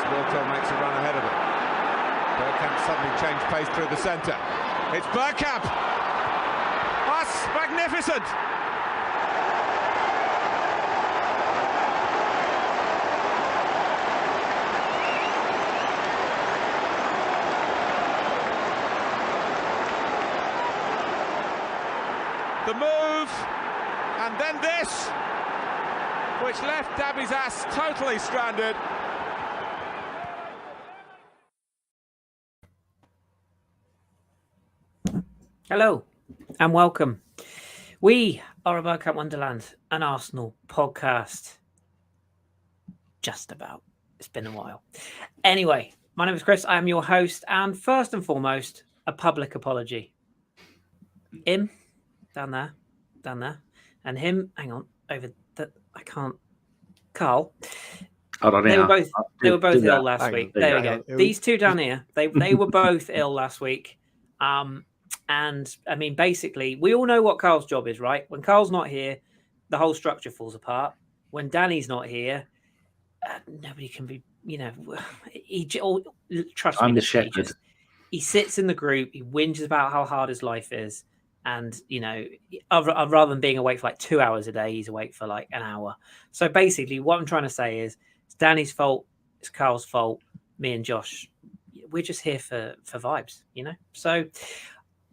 Wilco makes a run ahead of him. Bergkamp suddenly changed pace through the centre. It's Bergkamp! That's magnificent! The move, and then this, which left Dabi's ass totally stranded. Hello and welcome. We are a Bergkamp Wonderland, an Arsenal podcast. Just about. It's been a while. Anyway, my name is Kris. I am your host, and first and foremost, a public apology. Him, down there, and him. Hang on, over that. I can't. Karl. Hold on, they were both ill last week. There we go. These two down here, they were both ill last week. And I mean, basically, we all know what Karl's job is, right? When Karl's not here, the whole structure falls apart. When Danny's not here, nobody can be, trust me. I'm the shepherd. He sits in the group, he whinges about how hard his life is. And, rather than being awake for like 2 hours a day, he's awake for like an hour. So basically, what I'm trying to say is it's Danny's fault, it's Karl's fault, me and Josh, we're just here for vibes, So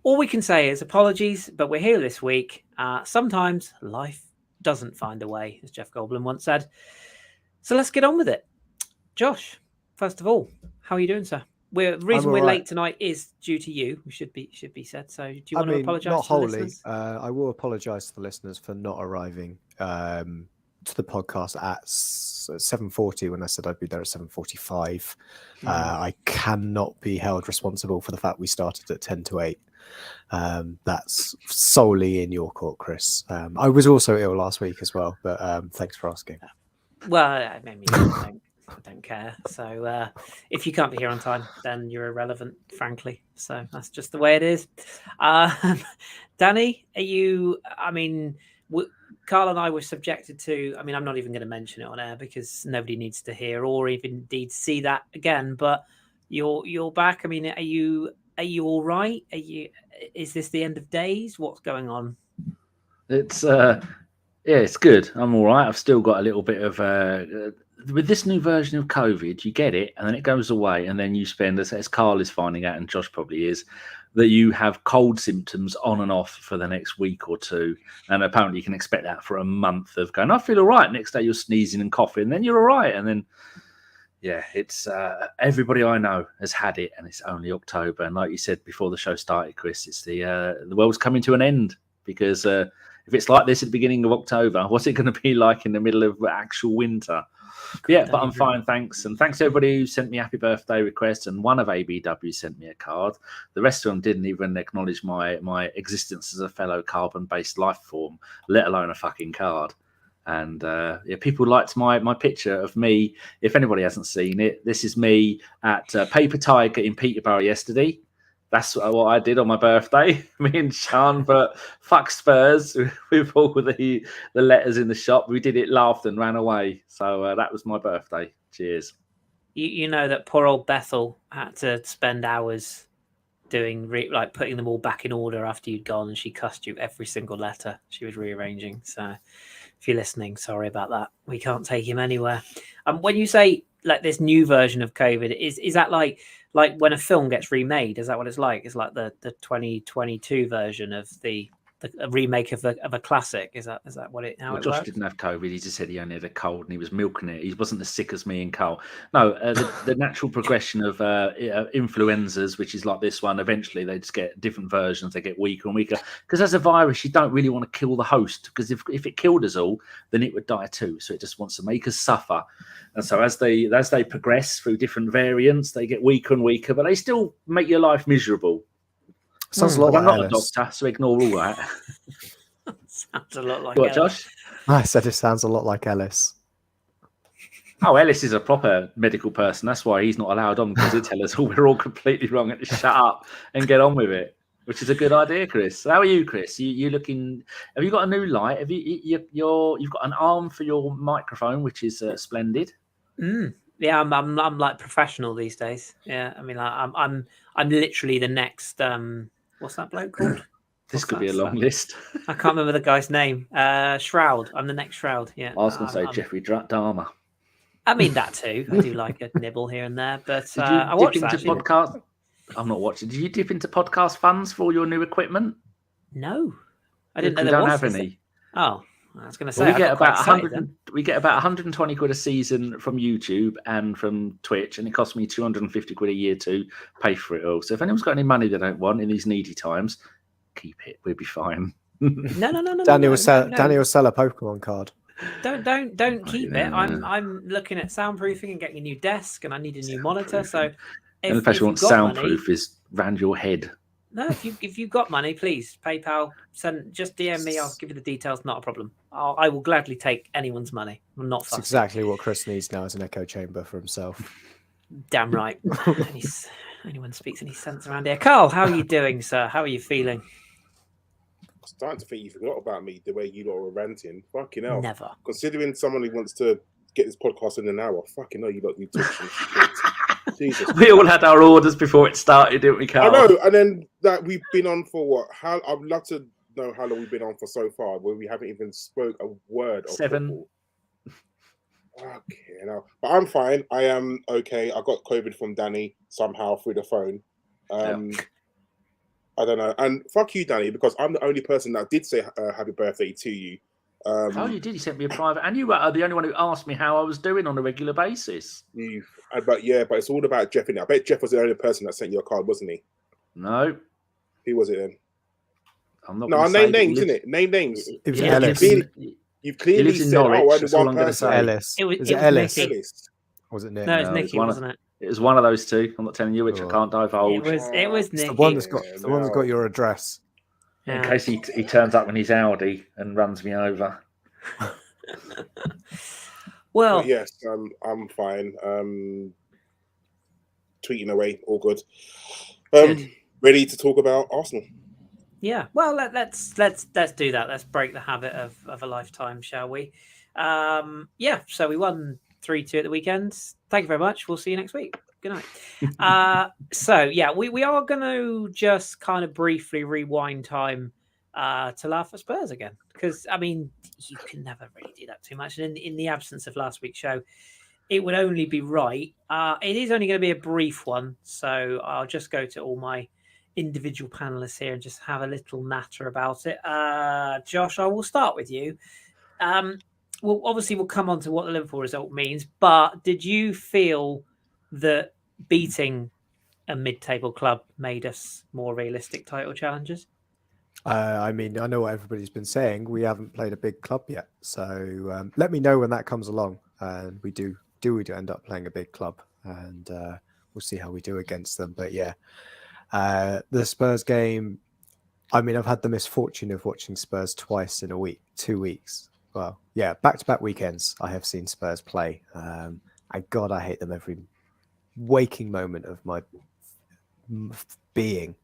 all we can say is apologies, but we're here this week. Sometimes life doesn't find a way, as Jeff Goldblum once said. So let's get on with it. Josh, first of all, how are you doing, sir? The reason we're late tonight is due to you. We should be said. So, do you want to apologise? Not to the wholly. listeners? I will apologise to the listeners for not arriving to the podcast at 7:40 when I said I'd be there at 7:45. I cannot be held responsible for the fact we started at 10 to 8. That's solely in your court, Kris. I was also ill last week as well, but thanks for asking. Well, I mean, I don't care. So if you can't be here on time, then you're irrelevant, frankly. So that's just the way it is. Danny, are you? I mean, Karl and I were subjected to. I mean, I'm not even going to mention it on air because nobody needs to hear or even indeed see that again. But you're back. I mean, are you all right? Is this the end of days? What's going on? It's it's good. I'm all right. I've still got a little bit of with this new version of COVID, you get it and then it goes away, and then you spend, as Karl is finding out, and Josh probably is, that you have cold symptoms on and off for the next week or two, and apparently you can expect that for a month of going, I feel all right. Next day you're sneezing and coughing, and then you're all right, and then it's everybody I know has had it, and it's only October, and like you said before the show started, Kris, it's the world's coming to an end because if it's like this at the beginning of October, what's it going to be like in the middle of actual winter? Yeah, but I'm fine, thanks. And thanks to everybody who sent me happy birthday requests, and one of ABW sent me a card. The rest of them didn't even acknowledge my existence as a fellow carbon-based life form, let alone a fucking card. And people liked my picture of me. If anybody hasn't seen it, this is me at Paper Tiger in Peterborough yesterday. That's what I did on my birthday. Me and Sean, but fuck Spurs with all the letters in the shop. We did it, laughed and ran away. So that was my birthday. Cheers. You know that poor old Bethel had to spend hours doing putting them all back in order after you'd gone, and she cussed you every single letter she was rearranging. So if you're listening, sorry about that. We can't take him anywhere. When you say like this new version of COVID, is that like when a film gets remade? Is that what it's like? It's like the 2022 version of the remake of a classic. Is that what it? How well, it Josh works? didn't have COVID. He just said he only had a cold and he was milking it. He wasn't as sick as me and Karl. No, the natural progression of influenzas, which is like this one, eventually they just get different versions. They get weaker and weaker because as a virus, you don't really want to kill the host, because if it killed us all, then it would die too. So it just wants to make us suffer. And so as they progress through different variants, they get weaker and weaker, but they still make your life miserable. Sounds a lot like I'm not Ellis. a doctor, so ignore all that. Sounds a lot like What, Josh? I said it sounds a lot like Ellis. Oh, Ellis is a proper medical person. That's why he's not allowed on, because he'll tell us all we're all completely wrong and to shut up and get on with it, which is a good idea, Kris. How are you, Kris? You looking? Have you got a new light? Have you've got an arm for your microphone, which is splendid. Yeah, I'm like professional these days. Yeah, I mean, I'm literally the next. What's that bloke called? This could be a long list. I can't remember the guy's name. Shroud. I'm the next Shroud. Yeah. I was going to say Jeffrey Dahmer. I mean that too. I do like a nibble here and there, but Did you I watched dip that. into podcast? I'm not watching. Did you dip into podcast funds for all your new equipment? No, I didn't know we there don't was have any. Oh, I was going to say Well, we get about 120 quid a season from YouTube and from Twitch, and it costs me 250 quid a year to pay for it all. So if anyone's got any money they don't want in these needy times, keep it. We'll be fine. No. Danny will sell a Pokemon card. Don't keep it. I'm looking at soundproofing and getting a new desk, and I need a new monitor. So the only place you want soundproof is round your head. No, if you've got money, please PayPal, just DM me. I'll give you the details. Not a problem. I will gladly take anyone's money. I'm not fussed. That's exactly what Kris needs now, is an echo chamber for himself. Damn right. Anyone speaks any sense around here? Karl, how are you doing, sir? How are you feeling? I'm starting to think you forgot about me the way you lot were ranting. Fucking hell. Never. Considering someone who wants to get this podcast in an hour, fucking hell, you lot need to Jesus. We all had our orders before it started, didn't we, Karl? I know, and then that we've been on for what? I'd love to know how long we've been on for so far, where we haven't even spoke a word of 7. football. Okay, now, but I'm fine. I am okay. I got COVID from Danny somehow through the phone. I don't know. And fuck you, Danny, because I'm the only person that did say happy birthday to you. Oh, you did. You sent me a private, and you were the only one who asked me how I was doing on a regular basis. But it's all about Jeff in it. I bet Jeff was the only person that sent you a card, wasn't he? No. Who was it then? I'm not. No, name names, isn't it? Name names. It was Ellis. You've clearly said, Norwich, only one person. Ellis. It was Ellis. Nicky. Was it Nick? No, it was Nicky, wasn't it? It was one of those two. I'm not telling you which. I can't divulge. It was Nicky. The one that's got your address. In case he turns up in his Audi and runs me over. Well, but yes, I'm fine. Tweeting away, all good. Ready to talk about Arsenal? Yeah. Well, let's do that. Let's break the habit of a lifetime, shall we? So we won 3-2 at the weekend. Thank you very much. We'll see you next week. Good night. We are going to just kind of briefly rewind time to laugh at Spurs again, because I mean you can never really do that too much. And in the absence of last week's show, it would only be right. It is only going to be a brief one, so I'll just go to all my individual panelists here and just have a little natter about it. Josh, I will start with you. Well, obviously we'll come on to what the Liverpool result means, but did you feel that beating a mid-table club made us more realistic title challengers? I mean, I know what everybody's been saying. We haven't played a big club yet, so let me know when that comes along. And we do end up playing a big club, and we'll see how we do against them. But yeah, the Spurs game. I mean, I've had the misfortune of watching Spurs twice in a week, 2 weeks. Well, yeah, back-to-back weekends. I have seen Spurs play, and God, I hate them every waking moment of my being.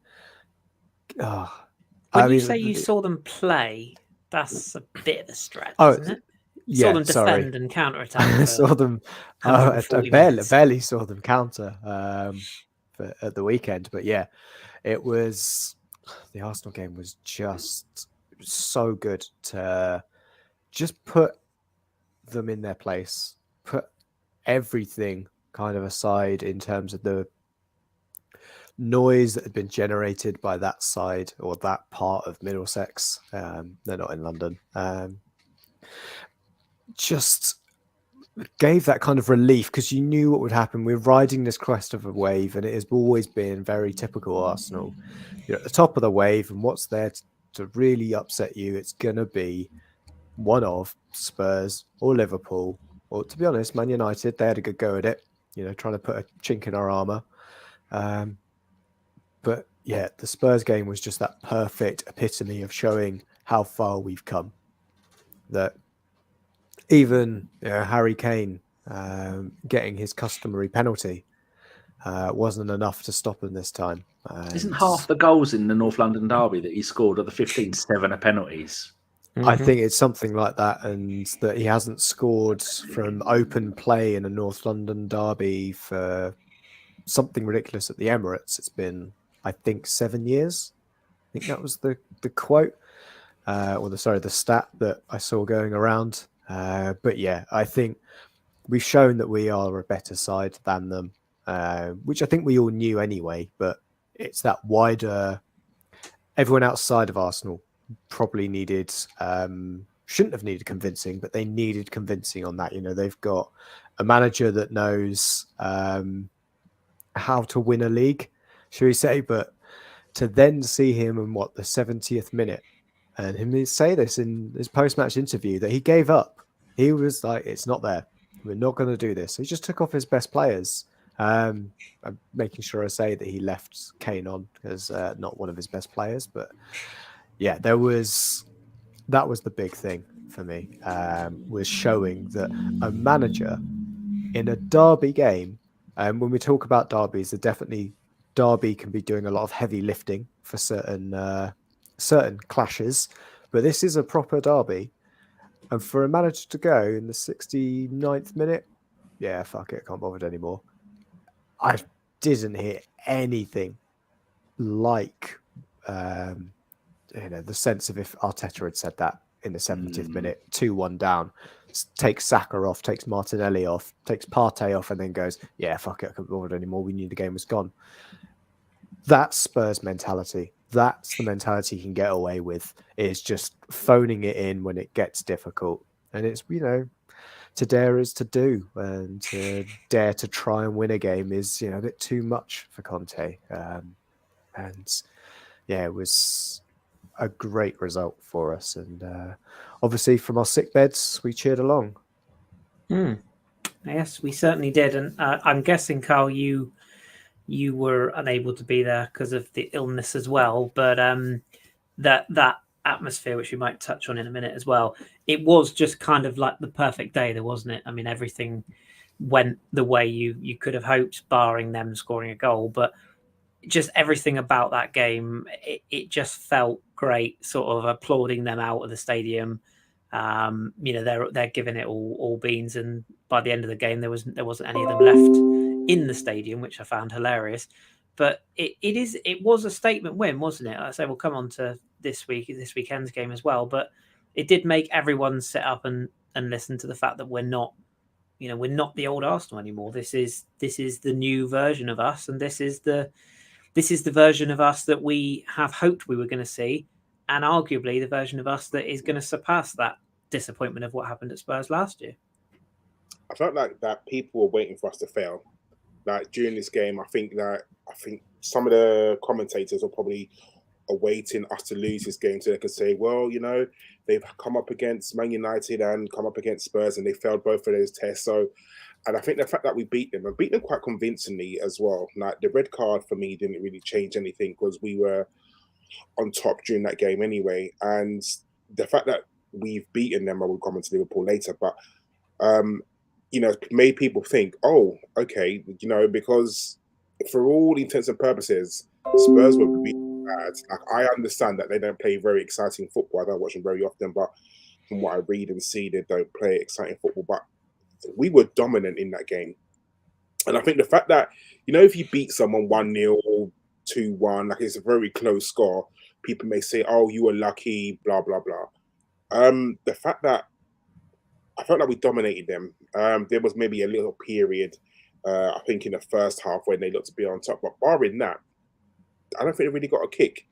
When you say you saw them play, that's a bit of a stretch, isn't it? Yeah, saw them defend and counter-attack. I saw them. I barely saw them counter at the weekend. But yeah, it was the Arsenal game was just so good to just put them in their place, put everything kind of aside in terms of the noise that had been generated by that side or that part of Middlesex. They're not in London. Just gave that kind of relief because you knew what would happen. We're riding this crest of a wave, and it has always been very typical Arsenal. You're at the top of the wave, and what's there to really upset you? It's going to be one of Spurs or Liverpool, or to be honest, Man United. They had a good go at it, trying to put a chink in our armour. But yeah, the Spurs game was just that perfect epitome of showing how far we've come. That even Harry Kane getting his customary penalty wasn't enough to stop him this time. Isn't half the goals in the North London derby that he scored are the 15-7 penalties? I think it's something like that, and that he hasn't scored from open play in a North London derby for something ridiculous at the Emirates. It's been, I think, 7 years. I think that was the quote, the stat that I saw going around. But yeah, I think we've shown that we are a better side than them, which I think we all knew anyway. But it's that wider. Everyone outside of Arsenal probably needed, shouldn't have needed convincing, but they needed convincing on that. You know, they've got a manager that knows how to win a league, should we say, but to then see him in the 70th minute, and him say this in his post-match interview that he gave up. He was like, it's not there. We're not going to do this. He just took off his best players. I'm making sure I say that he left Kane on as not one of his best players, but yeah, that was the big thing for me, was showing that a manager in a derby game, and when we talk about derbies, derby can be doing a lot of heavy lifting for certain clashes, but this is a proper derby, and for a manager to go in the 69th minute, yeah, fuck it, can't bother anymore. I didn't hear anything like the sense of if Arteta had said that in the 70th minute, 2-1 down, takes Saka off, takes Martinelli off, takes Partey off, and then goes, yeah, fuck it, I can't bother anymore. We knew the game was gone. That's Spurs mentality. That's the mentality he can get away with, is just phoning it in when it gets difficult. And it's, to dare is to do, and to dare to try and win a game is, a bit too much for Conte. And yeah, it was a great result for us. And obviously from our sick beds, we cheered along. Yes, we certainly did. And I'm guessing, Karl, you were unable to be there because of the illness as well. But that atmosphere, which we might touch on in a minute as well, it was just kind of like the perfect day there, wasn't it? I mean, everything went the way you could have hoped, barring them scoring a goal. But just everything about that game, it just felt great, sort of applauding them out of the stadium. They're giving it all beans, and by the end of the game there wasn't any of them left in the stadium, which I found hilarious. But it was a statement win, wasn't it? I say we'll come on to this weekend's game as well, but it did make everyone sit up and listen to the fact that we're not the old Arsenal anymore. This is the new version of us, and this is the version of us that we have hoped we were going to see, and arguably the version of us that is going to surpass that disappointment of what happened at Spurs last year. I felt like that people were waiting for us to fail. Like during this game, I think some of the commentators are probably awaiting us to lose this game so they could say, well, they've come up against Man United and come up against Spurs and they failed both of those tests. So, and I think the fact that we beat them quite convincingly as well. Like the red card for me didn't really change anything because we were on top during that game anyway. And the fact that we've beaten them, I will come into Liverpool later, but made people think, oh, okay, because for all intents and purposes, Spurs were really bad. Like, I understand that they don't play very exciting football. I don't watch them very often, but from what I read and see, they don't play exciting football. But we were dominant in that game. And I think the fact that, if you beat someone 1-0, 2-1, like it's a very close score, people may say, oh, you were lucky, blah, blah, blah. The fact that I felt like we dominated them. There was maybe a little period, I think in the first half when they looked to be on top. But barring that, I don't think they really got a kick.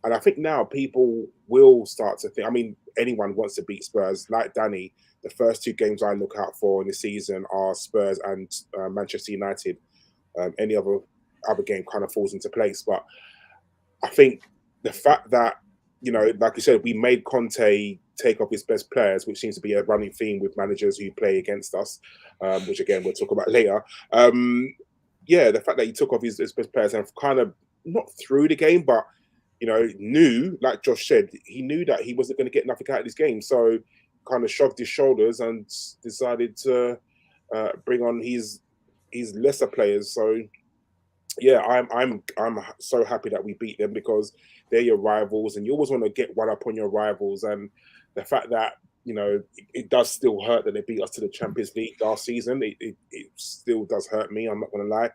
And I think now people will start to think, I mean, anyone wants to beat Spurs. Like Danny, the first two games I look out for in the season are Spurs and Manchester United. Any other game kind of falls into place. But I think the fact that, like you said, we made Conte take off his best players, which seems to be a running theme with managers who play against us, which again we'll talk about later. The fact that he took off his best players and kind of not through the game, but knew, like Josh said, he knew that he wasn't going to get nothing out of this game, so kind of shrugged his shoulders and decided to bring on his lesser players. So yeah, I'm so happy that we beat them because they're your rivals, and you always want to get one up on your rivals. And the fact that, it does still hurt that they beat us to the Champions League last season. It still does hurt me, I'm not going to lie.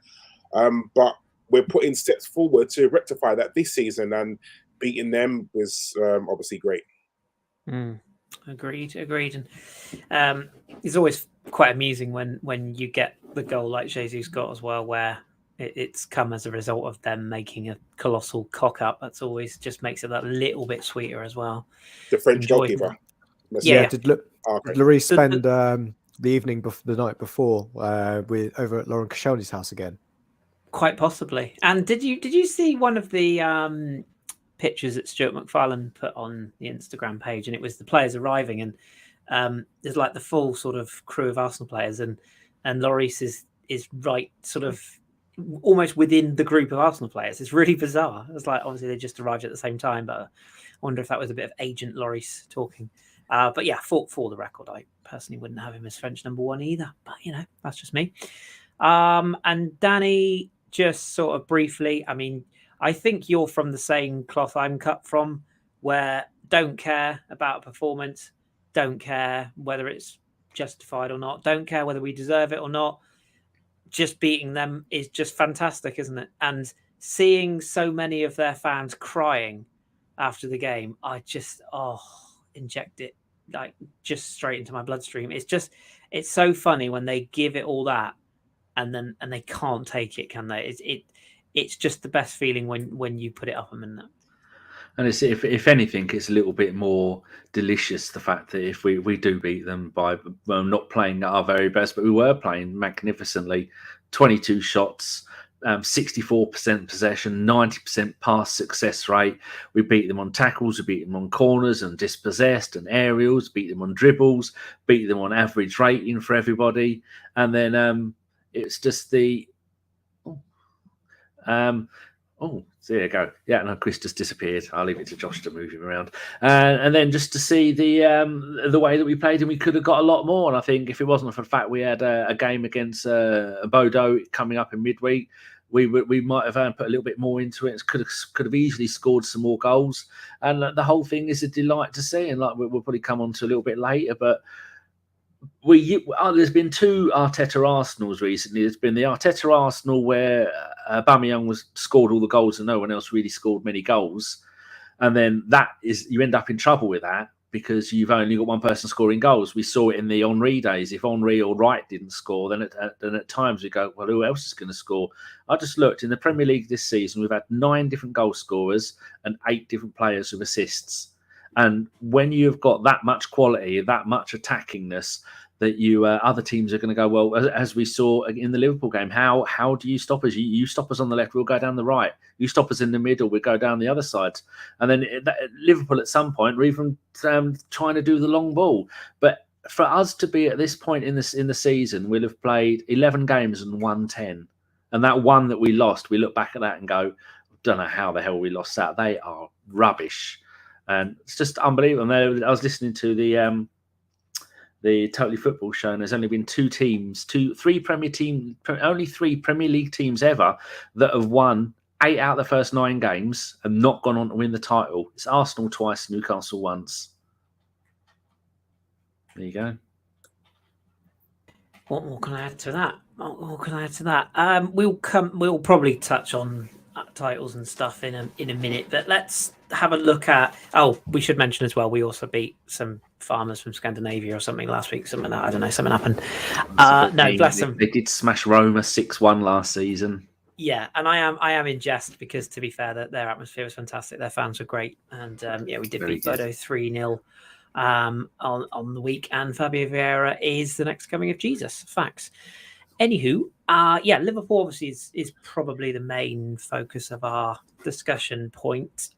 But we're putting steps forward to rectify that this season, and beating them was obviously great. Agreed. And it's always quite amusing when you get the goal like Jesus got as well, where it's come as a result of them making a colossal cock up. That's always just makes it that little bit sweeter as well. The French goalkeeper. Yeah. Did Lloris spend the evening the night before over at Lauren Koscielny's house again? Quite possibly. And did you see one of the pictures that Stuart McFarlane put on the Instagram page? And it was the players arriving, and there's like the full sort of crew of Arsenal players, and Lloris is right sort of almost within the group of Arsenal players. It's really bizarre. It's like obviously they just arrived at the same time, but I wonder if that was a bit of Agent Lloris talking. But yeah, for the record, I personally wouldn't have him as French number one either. But that's just me. And Danny, just sort of briefly, I mean, I think you're from the same cloth I'm cut from, where don't care about a performance, don't care whether it's justified or not, don't care whether we deserve it or not. Just beating them is just fantastic, isn't it? And seeing so many of their fans crying after the game, I just inject it like just straight into my bloodstream. It's so funny when they give it all that and they can't take it, can they? It's just the best feeling when you put it up a minute. And it's, if anything, it's a little bit more delicious, the fact that if we do beat them by not playing at our very best, but we were playing magnificently. 22 shots, 64% possession, 90% pass success rate. We beat them on tackles, we beat them on corners and dispossessed and aerials, beat them on dribbles, beat them on average rating for everybody. And then it's just the... so there you go. Yeah, no, Kris just disappeared. I'll leave it to Josh to move him around. And then just to see the way that we played, and we could have got a lot more. And I think if it wasn't for the fact we had a game against Bodo coming up in midweek, we might have put a little bit more into it. Could have easily scored some more goals. And the whole thing is a delight to see. And like we'll probably come on to a little bit later, but there's been two Arteta Arsenals recently. There's been the Arteta Arsenal where Aubameyang scored all the goals and no one else really scored many goals, and then you end up in trouble with that because you've only got one person scoring goals. We saw it in the Henry days. If Henry or Wright didn't score, then at times we go, well, who else is going to score? I just looked in the Premier League this season. We've had 9 different goal scorers and 8 different players with assists. And when you've got that much quality, that much attackingness, that you other teams are going to go, well, as we saw in the Liverpool game, how do you stop us? You stop us on the left, we'll go down the right. You stop us in the middle, we'll go down the other side. And then Liverpool at some point were even trying to do the long ball. But for us to be at this point in the season, we'll have played 11 games and won 10. And that one that we lost, we look back at that and go, don't know how the hell we lost that. They are rubbish. And it's just unbelievable. And I was listening to the Totally Football show, and there's only been only 3 Premier League teams ever that have won 8 out of the first 9 games and not gone on to win the title. It's Arsenal twice, Newcastle once. There you go. What more can I add to that? We'll probably touch on titles and stuff in a minute, but let's have a look at. We should mention as well, we also beat some farmers from Scandinavia or something last week. Something like that. I don't know. Something happened. No, bless them. They did smash Roma 6-1 last season. Yeah, and I am in jest because, to be fair, their atmosphere was fantastic. Their fans were great, and we did beat Bodo 3-0 on the week. And Fabio Vieira is the next coming of Jesus. Facts. Anywho, Liverpool obviously is probably the main focus of our discussion point.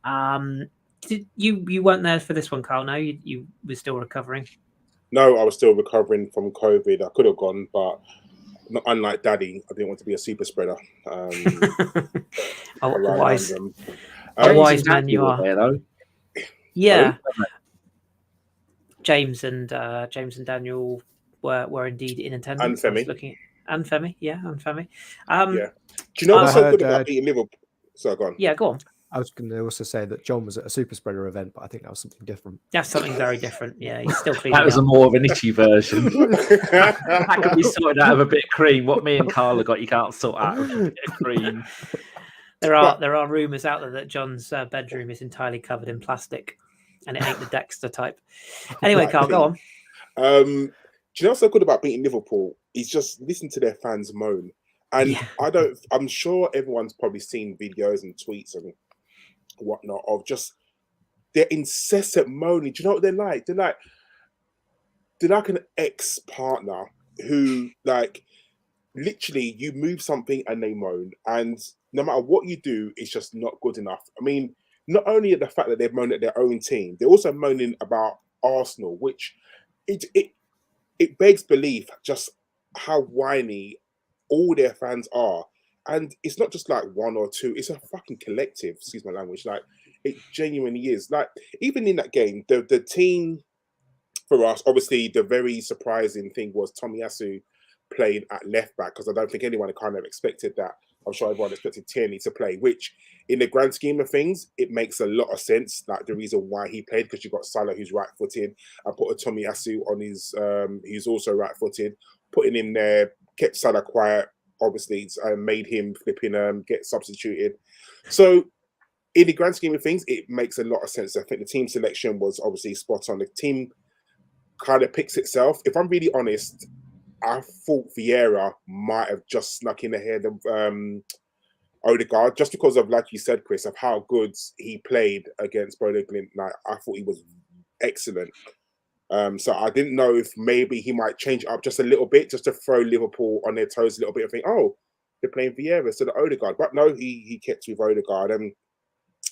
You weren't there for this one, Karl? No, you were still recovering. No, I was still recovering from COVID. I could have gone, but unlike Daddy, I didn't want to be a super spreader. A wise man you are. There, though. Yeah, James and Daniel were indeed in attendance. And Femi. And Femi. Do you know what's so good about beating Liverpool? So go on. Yeah, go on. I was going to also say that John was at a super spreader event, but I think that was something different. That's something very different. Yeah, he's still cleaning That was up. a more of an itchy version. That could be sorted out of a bit of cream. What me and Karl have got, you can't sort out with a bit of cream. There are rumours out there that John's bedroom is entirely covered in plastic, and it ain't the Dexter type. Anyway, Karl, go on. Do you know what's so good about beating Liverpool? Is just listen to their fans moan. And I'm sure everyone's probably seen videos and tweets and whatnot of just their incessant moaning. Do you know what they're like? They're like an ex-partner who, like, literally you move something and they moan. And no matter what you do, it's just not good enough. I mean, not only at the fact that they've moaned at their own team, they're also moaning about Arsenal, which it begs belief just how whiny all their fans are. And it's not just like one or two, it's a fucking collective, excuse my language. Like, it genuinely is. Like, even in that game, the team for us, obviously the very surprising thing was Tomiyasu playing at left back, because I don't think anyone kind of expected that. I'm sure everyone expected Tierney to play, which in the grand scheme of things, it makes a lot of sense. Like, the reason why he played, because you've got Salah who's right-footed. I put a Tomiyasu on his, he's also right-footed. Putting him there, kept Salah quiet, obviously, made him flipping get substituted. So in the grand scheme of things, it makes a lot of sense. I think the team selection was obviously spot on. The team kind of picks itself. If I'm really honest, I thought Vieira might have just snuck in ahead of Odegaard, just because of, like you said, Kris, of how good he played against Bodo Glimt. Like, I thought he was excellent. So I didn't know if maybe he might change it up just a little bit, just to throw Liverpool on their toes a little bit and think, oh, they're playing Vieira instead of Odegaard. But no, he kept with Odegaard. And,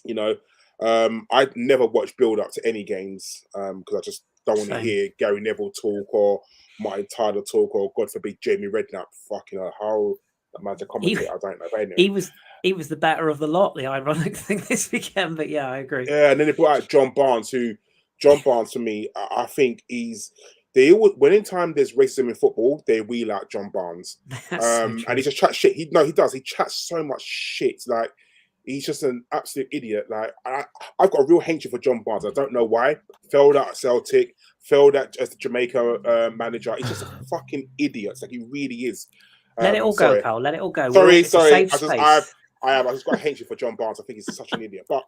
you know, I never watch build-up to any games because I just don't want to hear Gary Neville talk or Martin Tyler talk or, God forbid, Jamie Redknapp. Fucking how that man's a commentator, I don't know. But anyway. He was the better of the lot, the ironic thing this weekend. But yeah, I agree. Yeah, and then they brought out John Barnes, for me, I think they always, when in time there's racism in football, they wheel out John Barnes. And he just chats shit. He does. He chats so much shit. Like, he's just an absolute idiot. Like, I've got a real hatred for John Barnes. I don't know why. Failed out at Celtic, failed out as the Jamaica manager. He's just a fucking idiot. Like, he really is. Let it all go, Karl. Let it all go. Sorry. I just got a hatred for John Barnes. I think he's such an idiot. But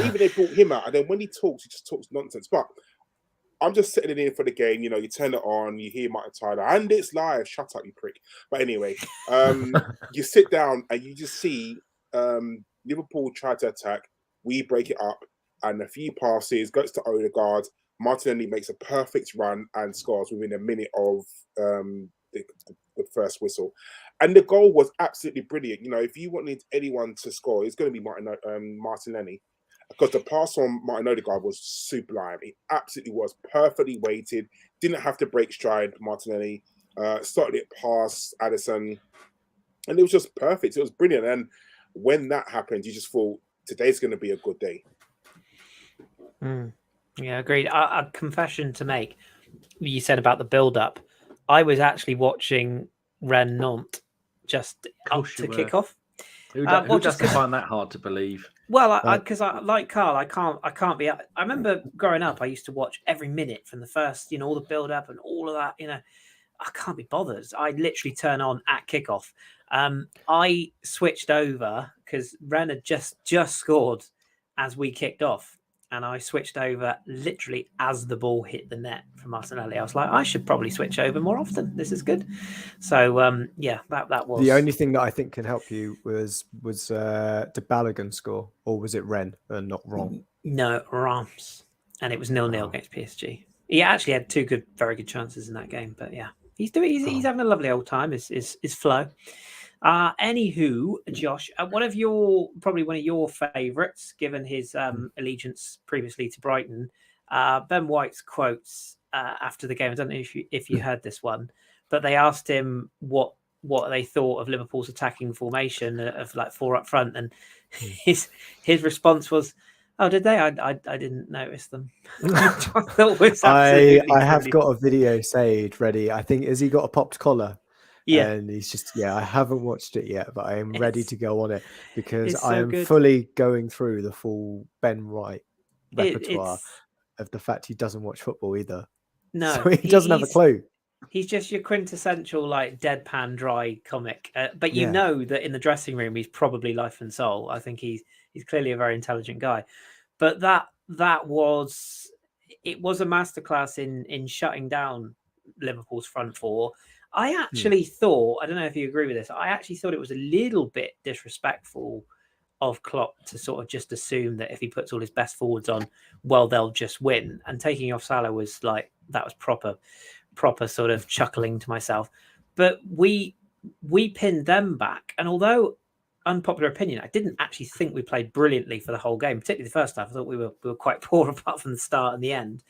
even they brought him out, and then when he just talks nonsense. But I'm just sitting in for the game. You know, you turn it on, you hear Martin Tyler, and it's live. Shut up, you prick. But anyway, you sit down and you just see Liverpool try to attack. We break it up, and a few passes goes to Odegaard. Martinelli makes a perfect run and scores within a minute of the first whistle. And the goal was absolutely brilliant. You know, if you wanted anyone to score, it's going to be Martinelli. Because the pass on Martin Odegaard was sublime. It absolutely was perfectly weighted. Didn't have to break stride, Martinelli. Started it past Addison. And it was just perfect. It was brilliant. And when that happened, you just thought, today's going to be a good day. Yeah, agreed. A confession to make. You said about the build-up. I was actually watching Rennes Nantes just up to kick off. Who doesn't find that hard to believe? Well, because I like Karl, I can't be. I remember growing up, I used to watch every minute from the first, all the build up and all of that. I can't be bothered. I literally turn on at kickoff. I switched over because Ren had just scored as we kicked off, and I switched over literally as the ball hit the net from Martinelli. I was like, I should probably switch over more often. This is good. So that was the only thing that I think can help you was did Balogun score, or was it Ren and not wrong? No, Rams, and it was 0-0 against PSG. He actually had two very good chances in that game, but yeah, he's having a lovely old time. Is Flo. Anywho, Josh, one of your favourites, given his allegiance previously to Brighton, Ben White's quotes after the game. I don't know if you heard this one, but they asked him what they thought of Liverpool's attacking formation of like four up front, and his response was, "Oh, did they? I didn't notice them." I have got a video saved ready. I think, has he got a popped collar? Yeah. And he's just, I haven't watched it yet, but I am ready to go on it because it's I so am good. fully going through the full Ben Wright repertoire It's of the fact he doesn't watch football either. no, So he doesn't have a clue. He's just your quintessential like deadpan, dry comic. But you Yeah. know that in the dressing room he's probably life and soul. I think he's clearly a very intelligent guy. But that was a masterclass in shutting down Liverpool's front four. I actually thought, I don't know if you agree with this, I actually thought it was a little bit disrespectful of Klopp to sort of just assume that if he puts all his best forwards on, well, they'll just win. And taking off Salah was like, that was proper sort of chuckling to myself. But we pinned them back. And although unpopular opinion, I didn't actually think we played brilliantly for the whole game, particularly the first half. I thought we were quite poor apart from the start and the end.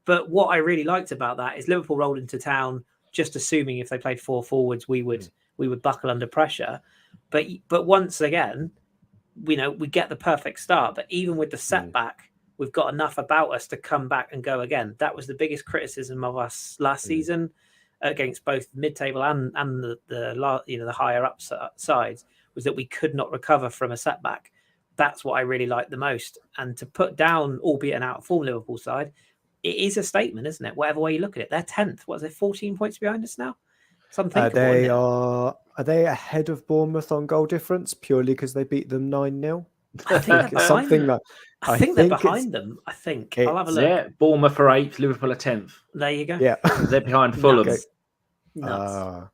But what I really liked about that is Liverpool rolled into town just assuming if they played four forwards, we would buckle under pressure. But once again, we get the perfect start. But even with the setback, we've got enough about us to come back and go again. That was the biggest criticism of us last season against both mid-table and the higher up sides, was that we could not recover from a setback. That's what I really liked the most. And to put down, albeit an out-of-form Liverpool side, it is a statement, isn't it? Whatever way you look at it. They're 10th. What is it, 14 points behind us now? Something. Are they ahead of Bournemouth on goal difference purely because they beat them 9-0? I think it's something like. I think they're behind them. I think I'll have a look. Yeah, Bournemouth are 8th, Liverpool are 10th. There you go. Yeah, they're behind Fulham. Nuts.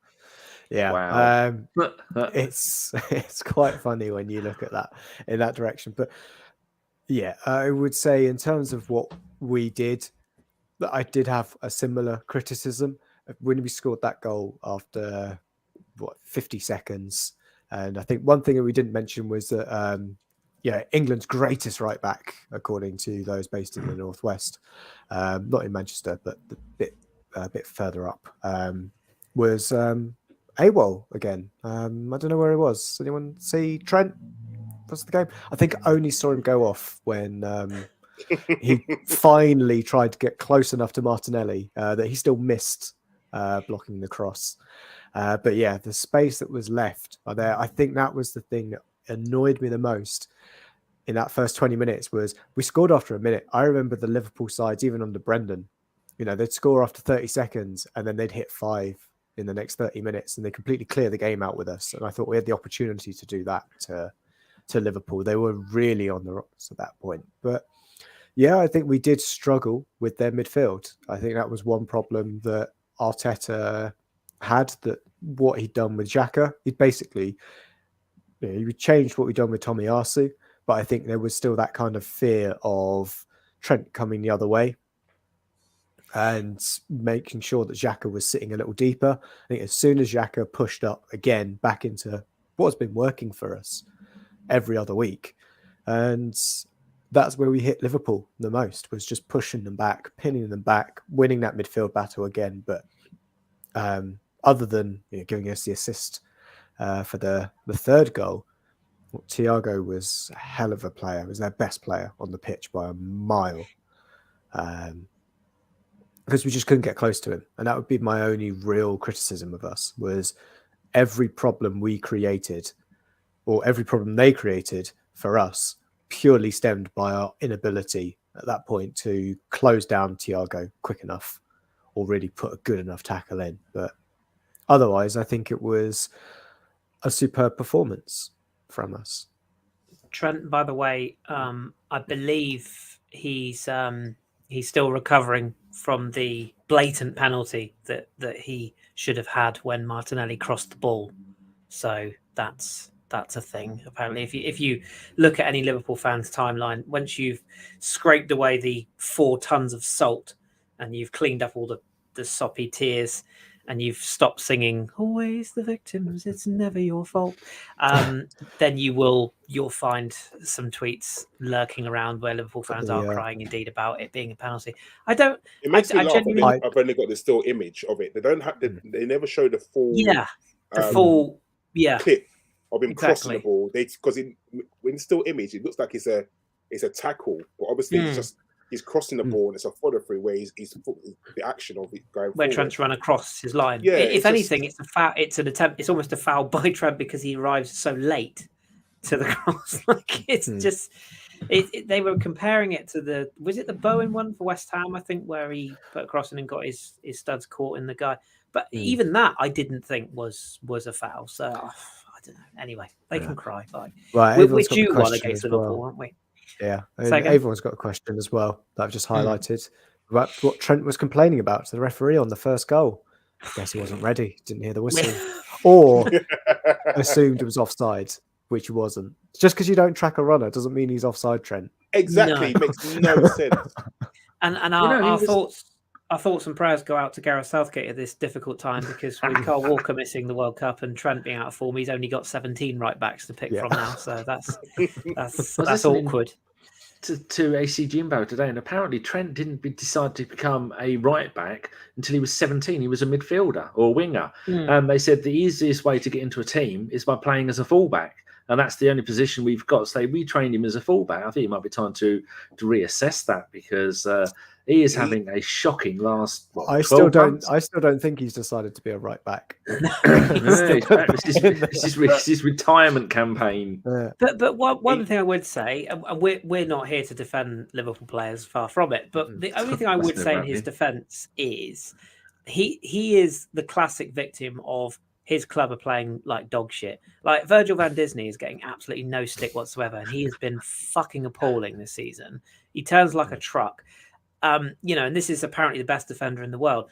Yeah, wow. It's quite funny when you look at that in that direction. But yeah, I would say in terms of what we did, I did have a similar criticism when we scored that goal after 50 seconds. And I think one thing that we didn't mention was that England's greatest right back, according to those based in the Northwest, not in Manchester, but a bit further up, was AWOL again. I don't know where he was. Anyone see Trent? What's the game? I think I only saw him go off when he finally tried to get close enough to Martinelli that he still missed blocking the cross. But yeah, the space that was left there, I think that was the thing that annoyed me the most in that first 20 minutes was we scored after a minute. I remember the Liverpool sides, even under Brendan, they'd score after 30 seconds and then they'd hit 5 in the next 30 minutes and they completely clear the game out with us. And I thought we had the opportunity to do that to Liverpool. They were really on the rocks at that point. But yeah, I think we did struggle with their midfield. I think that was one problem that Arteta had, that what he'd done with Xhaka, he'd basically, he changed what we'd done with Tomiyasu, but I think there was still that kind of fear of Trent coming the other way and making sure that Xhaka was sitting a little deeper. I think as soon as Xhaka pushed up again back into what's been working for us every other week, and that's where we hit Liverpool the most, was just pushing them back, pinning them back, winning that midfield battle again. But other than giving us the assist for the third goal, Thiago was a hell of a player. He was their best player on the pitch by a mile. Because we just couldn't get close to him. And that would be my only real criticism of us, was every problem we created, or every problem they created for us, purely stemmed by our inability at that point to close down Thiago quick enough or really put a good enough tackle in. But otherwise, I think it was a superb performance from us. Trent, by the way, I believe he's still recovering from the blatant penalty that he should have had when Martinelli crossed the ball. So that's a thing. Apparently, if you look at any Liverpool fans' timeline, once you've scraped away the 4 tons of salt and you've cleaned up all the soppy tears and you've stopped singing "Always the victims, it's never your fault," then you'll find some tweets lurking around where Liverpool fans are crying indeed about it being a penalty. It makes me laugh. I've only got the still image of it. They don't have. They never show the full. Yeah, the full clip of him crossing the ball. Because when still image, it looks like it's a tackle, but obviously it's just he's crossing the ball and it's a follow through where he's the action of it going where forward. Trent's run across his line. Yeah, If anything, it's a foul. It's an attempt. It's almost a foul by Trent because he arrives so late to the cross. Like it's just. They were comparing it to the Bowen one for West Ham, I think, where he put a cross and got his studs caught in the guy. But even that, I didn't think was a foul. So I don't know. Anyway, they can cry. Like, we're due one against Liverpool, aren't we? Yeah, everyone's got a question as well that I've just highlighted about what Trent was complaining about to the referee on the first goal. I guess he wasn't ready, didn't hear the whistle, or assumed it was offside, which he wasn't. Just because you don't track a runner doesn't mean he's offside, Trent. Exactly, it makes no sense. And our thoughts and prayers go out to Gareth Southgate at this difficult time because with Carl Walker missing the World Cup and Trent being out of form, he's only got 17 right backs to pick from now. So that's awkward. To AC Jimbo today, and apparently Trent didn't decide to become a right back until he was 17. He was a midfielder or a winger. They said the easiest way to get into a team is by playing as a fullback, and that's the only position we've got. So we trained him as a fullback. I think it might be time to reassess that because he is having a shocking last. I still don't think he's decided to be a right back. This is his retirement campaign. But one thing I would say, and we're not here to defend Liverpool players, far from it. But the only thing I would say in his defence is he is the classic victim of his club are playing like dog shit. Like Virgil van Disney is getting absolutely no stick whatsoever, and he has been fucking appalling this season. He turns like a truck. And this is apparently the best defender in the world.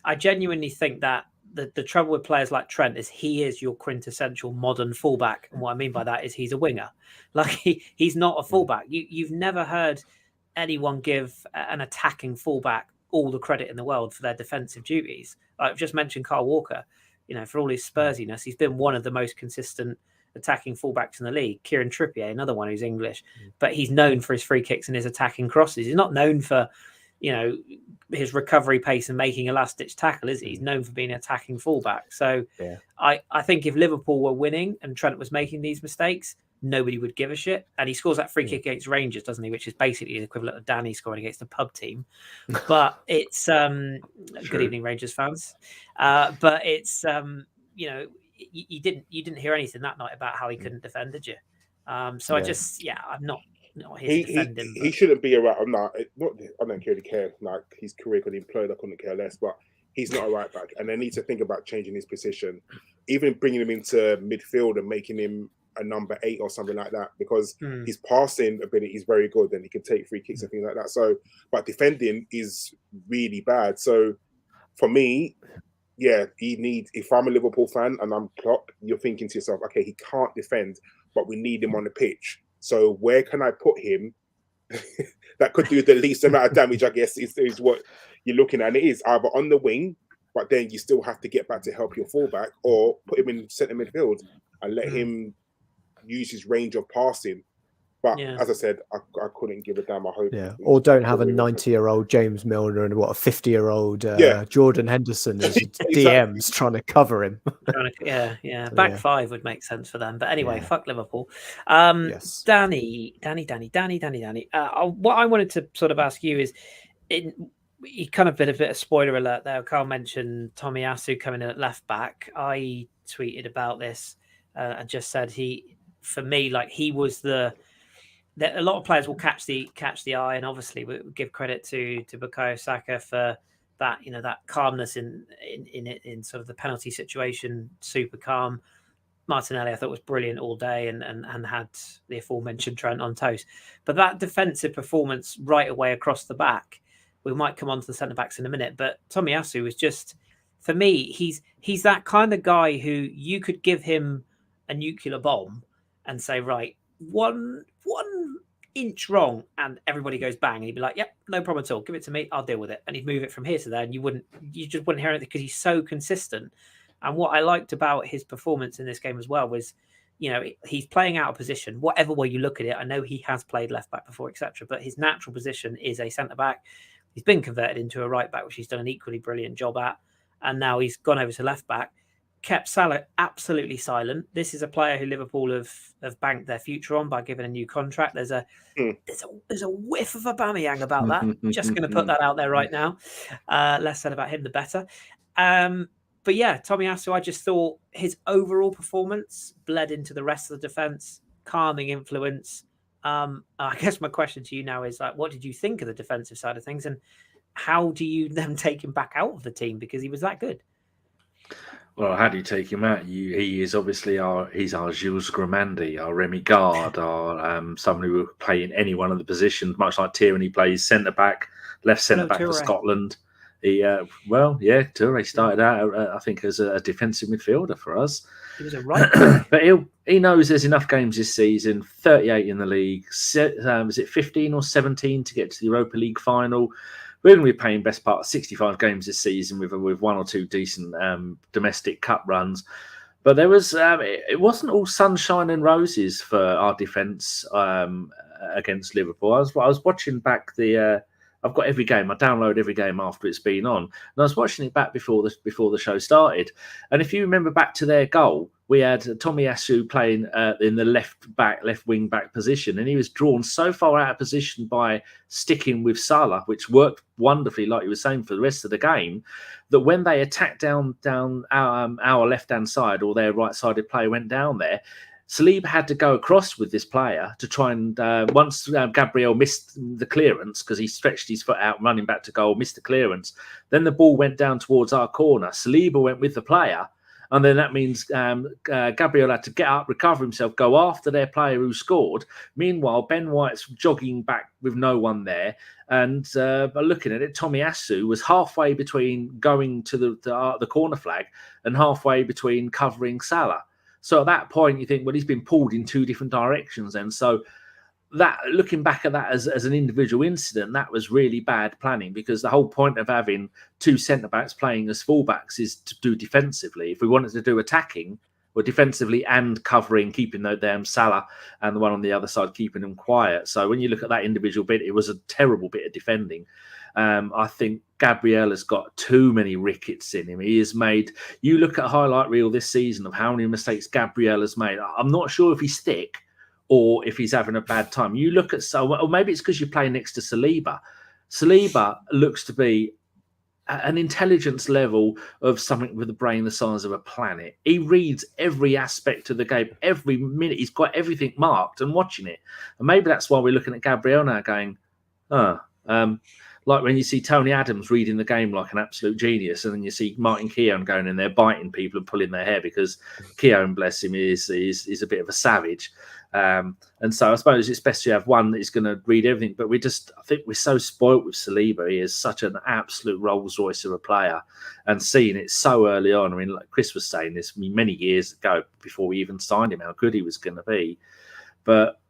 I genuinely think that the trouble with players like Trent is he is your quintessential modern fullback. And what I mean by that is he's a winger. Like he's not a fullback. You've never heard anyone give an attacking fullback all the credit in the world for their defensive duties. I've just mentioned Carl Walker. For all his Spursiness, he's been one of the most consistent attacking fullbacks in the league. Kieran Trippier, another one who's English, but he's known for his free kicks and his attacking crosses. He's not known for, his recovery pace and making a last-ditch tackle, is he? He's known for being an attacking fullback. So I think if Liverpool were winning and Trent was making these mistakes, nobody would give a shit. And he scores that free kick against Rangers, doesn't he? Which is basically the equivalent of Danny scoring against the pub team. But it's good evening, Rangers fans. But it's you didn't hear anything that night about how he couldn't defend, did you? I'm not here to defend him. He shouldn't be around. I don't really care. Like his career could implode. I couldn't care less. But he's not a right back, and they need to think about changing his position, even bringing him into midfield and making him a number 8 or something like that, because his passing ability is very good and he can take free kicks and things like that. So, but defending is really bad. So, for me, if I'm a Liverpool fan and I'm Klopp, you're thinking to yourself, okay, he can't defend, but we need him on the pitch. So, where can I put him that could do the least amount of damage? I guess is what you're looking at. And it is either on the wing, but then you still have to get back to help your fullback, or put him in centre midfield and let him use his range of passing. But as I said, I couldn't give a damn. I hope. Yeah, or don't have a 90-year-old James Milner and a 50-year-old Jordan Henderson as DMs trying to cover him. Back five would make sense for them. But anyway, fuck Liverpool. Danny. What I wanted to sort of ask you is, you kind of been a bit of spoiler alert there. Karl mentioned Tomiyasu coming in at left back. I tweeted about this and just said for me, like he was a lot of players will catch the eye, and obviously we give credit to Bukayo Saka for that, that calmness in sort of the penalty situation, super calm. Martinelli, I thought, was brilliant all day and had the aforementioned Trent on toast. But that defensive performance right away across the back, we might come on to the centre backs in a minute, but Tomiyasu was just, for me, he's that kind of guy who you could give him a nuclear bomb and say, right, one inch wrong, and everybody goes bang, and he'd be like, yep, no problem at all, give it to me, I'll deal with it. And he'd move it from here to there, and you just wouldn't hear anything because he's so consistent. And what I liked about his performance in this game as well was, he's playing out of position, whatever way you look at it. I know he has played left back before, etc., but his natural position is a centre back. He's been converted into a right back, which he's done an equally brilliant job at, and now he's gone over to left back. kept Salah absolutely silent. This is a player who Liverpool have banked their future on by giving a new contract. There's a whiff of Aubameyang about that. Just going to put that out there right now. Less said about him, the better. But yeah, Tomiyasu, I just thought his overall performance bled into the rest of the defence, calming influence. I guess my question to you now is, like, what did you think of the defensive side of things, and how do you then take him back out of the team because he was that good? Well, how do you take him out? He is obviously he's our Jules Grimandi, our Remy Gard, our someone who will play in any one of the positions, much like Tierney plays centre back, left centre back for Scotland. Toure started out, I think, as a defensive midfielder for us. He was a right, but he knows there's enough games this season. 38 in the league. Is it 15 or 17 to get to the Europa League final? We're going to be playing best part of 65 games this season with one or two decent domestic cup runs. But there was it wasn't all sunshine and roses for our defence against Liverpool. I was watching back I've got every game. I download every game after it's been on, and I was watching it back before the show started. And if you remember back to their goal, we had Tomiyasu playing in the left wing back position, and he was drawn so far out of position by sticking with Salah, which worked wonderfully, like you were saying, for the rest of the game, that when they attacked down our left hand side, or their right sided player went down there, Saliba had to go across with this player to try and once Gabriel missed the clearance because he stretched his foot out running back to goal, missed the clearance. Then the ball went down towards our corner. Saliba went with the player, and then that means Gabriel had to get up, recover himself, go after their player who scored. Meanwhile, Ben White's jogging back with no one there, and looking at it, Tomiyasu was halfway between going to the corner flag and halfway between covering Salah. So at that point, you think, well, he's been pulled in two different directions. And so that, looking back at that as an individual incident, that was really bad planning, because the whole point of having two centre-backs playing as full-backs is to do defensively. If we wanted to do attacking, or defensively and covering, keeping them Salah and the one on the other side, keeping them quiet. So when you look at that individual bit, it was a terrible bit of defending. I think Gabriel has got too many rickets in him. He has made, you look at a highlight reel this season of how many mistakes Gabriel has made. I'm not sure if he's thick or if he's having a bad time. You look at, or maybe it's because you're playing next to Saliba. Saliba looks to be an intelligence level of something with a brain the size of a planet. He reads every aspect of the game, every minute. He's got everything marked and watching it. And maybe that's why we're looking at Gabriel now going, like when you see Tony Adams reading the game like an absolute genius, and then you see Martin Kieran going in there biting people and pulling their hair because Kieran, bless him, is a bit of a savage. And so I suppose it's best to have one that is going to read everything. But I think we're so spoilt with Saliba. He is such an absolute Rolls Royce of a player, and seeing it so early on. I mean, like Kris was saying this many years ago before we even signed him, how good he was going to be. But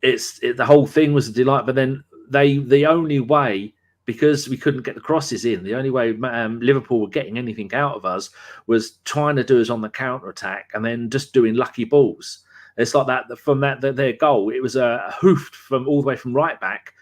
the whole thing was a delight. But then the only way, because we couldn't get the crosses in, the only way Liverpool were getting anything out of us was trying to do us on the counter attack and then just doing lucky balls. It's like that from their goal. It was a hoofed from all the way from right back,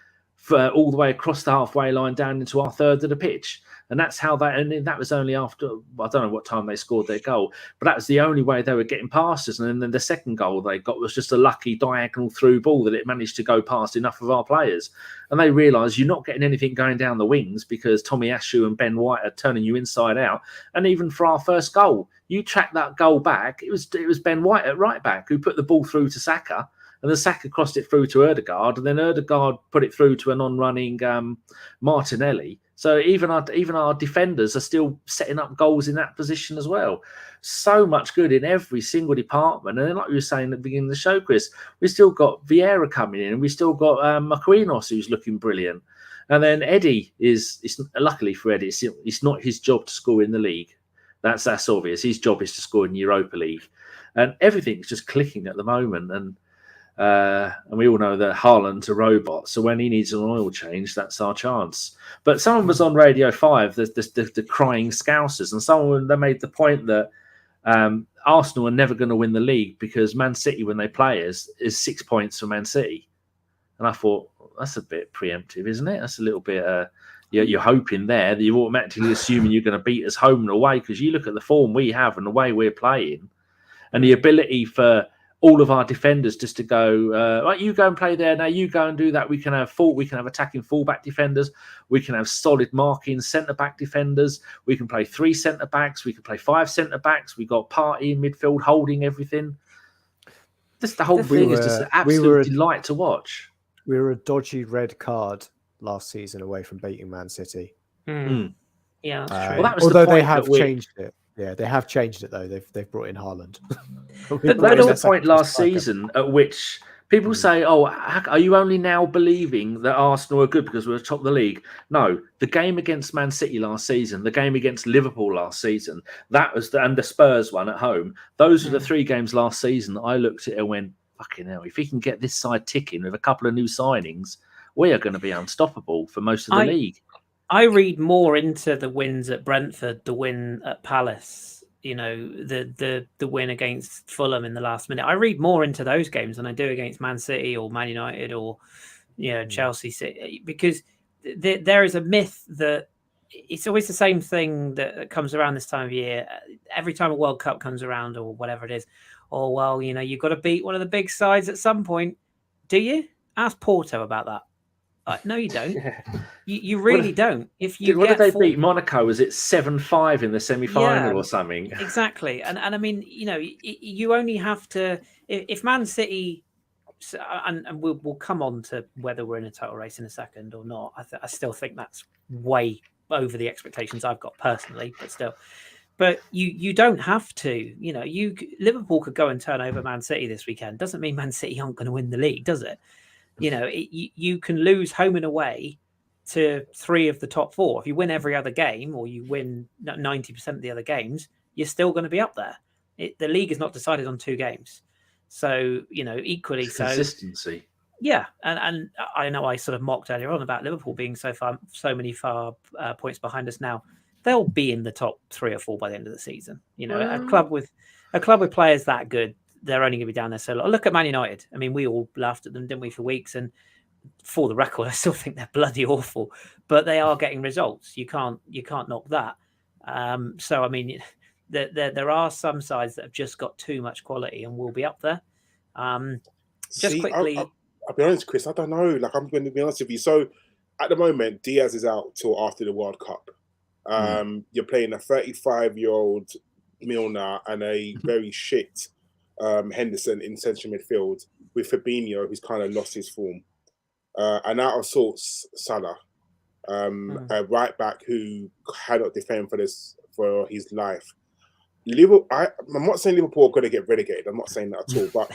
all the way across the halfway line down into our third of the pitch. And that's how and that was only after, I don't know what time they scored their goal, but that was the only way they were getting past us. And then the second goal they got was just a lucky diagonal through ball that it managed to go past enough of our players. And they realised you're not getting anything going down the wings because Tomiyasu and Ben White are turning you inside out. And even for our first goal, you track that goal back, it was Ben White at right back who put the ball through to Saka. And then Saka crossed it through to Odegaard, and then Odegaard put it through to a non-running Martinelli. So even our defenders are still setting up goals in that position as well. So much good in every single department. And then, like you were saying at the beginning of the show, Kris, we still got Vieira coming in, and we still got Marquinhos, who's looking brilliant. And then Eddie luckily for Eddie, it's not his job to score in the league. That's obvious. His job is to score in Europa League, and everything's just clicking at the moment. And we all know that Haaland's a robot, so when he needs an oil change, that's our chance. But someone was on Radio 5, the crying Scousers, and someone they made the point that Arsenal are never going to win the league because Man City, when they play us, is 6 points from Man City. And I thought, that's a bit preemptive, isn't it? That's a little bit, You're hoping there that you're automatically assuming you're going to beat us home and away, because you look at the form we have and the way we're playing, and the ability for all of our defenders just to go, right, you go and play there. Now you go and do that. We can have attacking fullback defenders. We can have solid marking centre-back defenders. We can play 3 centre-backs. We can play 5 centre-backs. We got Partey in midfield holding everything. Just the whole thing is just an absolute delight to watch. We were a dodgy red card last season away from beating Man City. Yeah, that's true. Well, that was although the point they have changed it. Yeah, they have changed it though. They've brought in Haaland. But that was the point last season at which people say, "Oh, are you only now believing that Arsenal are good because we're top of the league?" No, the game against Man City last season, the game against Liverpool last season, and the Spurs one at home. Those are the 3 games last season that I looked at and went, "Fucking hell! If he can get this side ticking with a couple of new signings, we are going to be unstoppable for most of the league." I read more into the wins at Brentford, the win at Palace, the win against Fulham in the last minute. I read more into those games than I do against Man City or Man United or Chelsea City, because there is a myth that it's always the same thing that comes around this time of year. Every time a World Cup comes around or whatever it is, you've got to beat one of the big sides at some point. Do you? Ask Porto about that. No, you don't. You really don't. If you what did they beat Monaco? Was it 7-5 in the semi-final or something? Exactly. And I mean, you only have to, if Man City, and we'll come on to whether we're in a title race in a second or not. I still think that's way over the expectations I've got personally, but still. But you don't have to. Liverpool could go and turn over Man City this weekend. Doesn't mean Man City aren't going to win the league, does it? You can lose home and away to 3 of the top 4. If you win every other game, or you win 90% of the other games, you're still going to be up there. The league is not decided on 2 games. So, equally so. Consistency. Yeah. And I know I sort of mocked earlier on about Liverpool being so many points behind us now. They'll be in the top 3 or 4 by the end of the season. A club with players that good, they're only going to be down there so long. Look at Man United. I mean, we all laughed at them, didn't we, for weeks? And for the record, I still think they're bloody awful, but they are getting results. You can't knock that. So I mean, there are some sides that have just got too much quality and will be up there. Quickly, I'll be honest, Chris. I don't know. Like, I'm going to be honest with you. So at the moment, Diaz is out till after the World Cup. You're playing a 35-year-old Milner and a very shit Henderson in central midfield, with Fabinho, who's kind of lost his form, and out of sorts Salah, a right back who cannot defend for his life. Liverpool, I'm not saying Liverpool are going to get relegated. I'm not saying that at all, but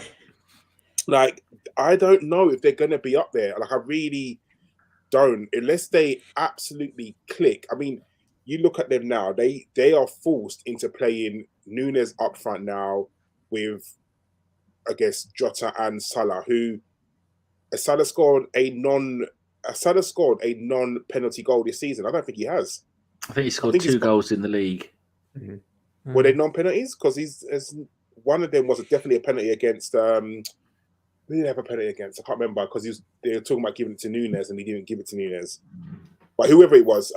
like, I don't know if they're going to be up there. Like, I really don't, unless they absolutely click. I mean, you look at them now; they are forced into playing Núñez up front now, with, I guess, Jota and Salah, who Salah scored a non-penalty goal this season. I don't think he has. I think he scored 2 goals in the league. Mm-hmm. Were they non-penalties? Because one of them was definitely a penalty against. Who did he have a penalty against? I can't remember, because they were talking about giving it to Núñez and he didn't give it to Núñez. But whoever it was,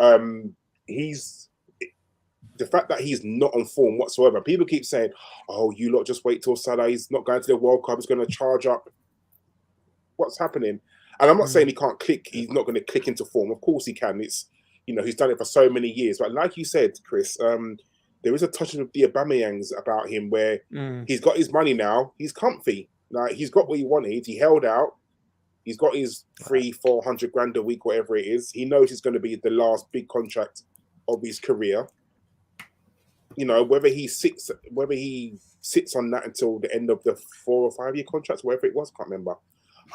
the fact that he's not on form whatsoever. People keep saying, "Oh, you lot just wait till Salah. He's not going to the World Cup. He's going to charge up." What's happening? And I'm not saying he can't click. He's not going to click into form. Of course he can. It's, he's done it for so many years. But like you said, Chris, there is a touch of the Aubameyangs about him where he's got his money now. He's comfy. Like, he's got what he wanted. He held out. He's got his 300-400 grand a week, whatever it is. He knows it's going to be the last big contract of his career. Whether he sits on that until the end of the 4 or 5 year contracts, whatever it was, can't remember.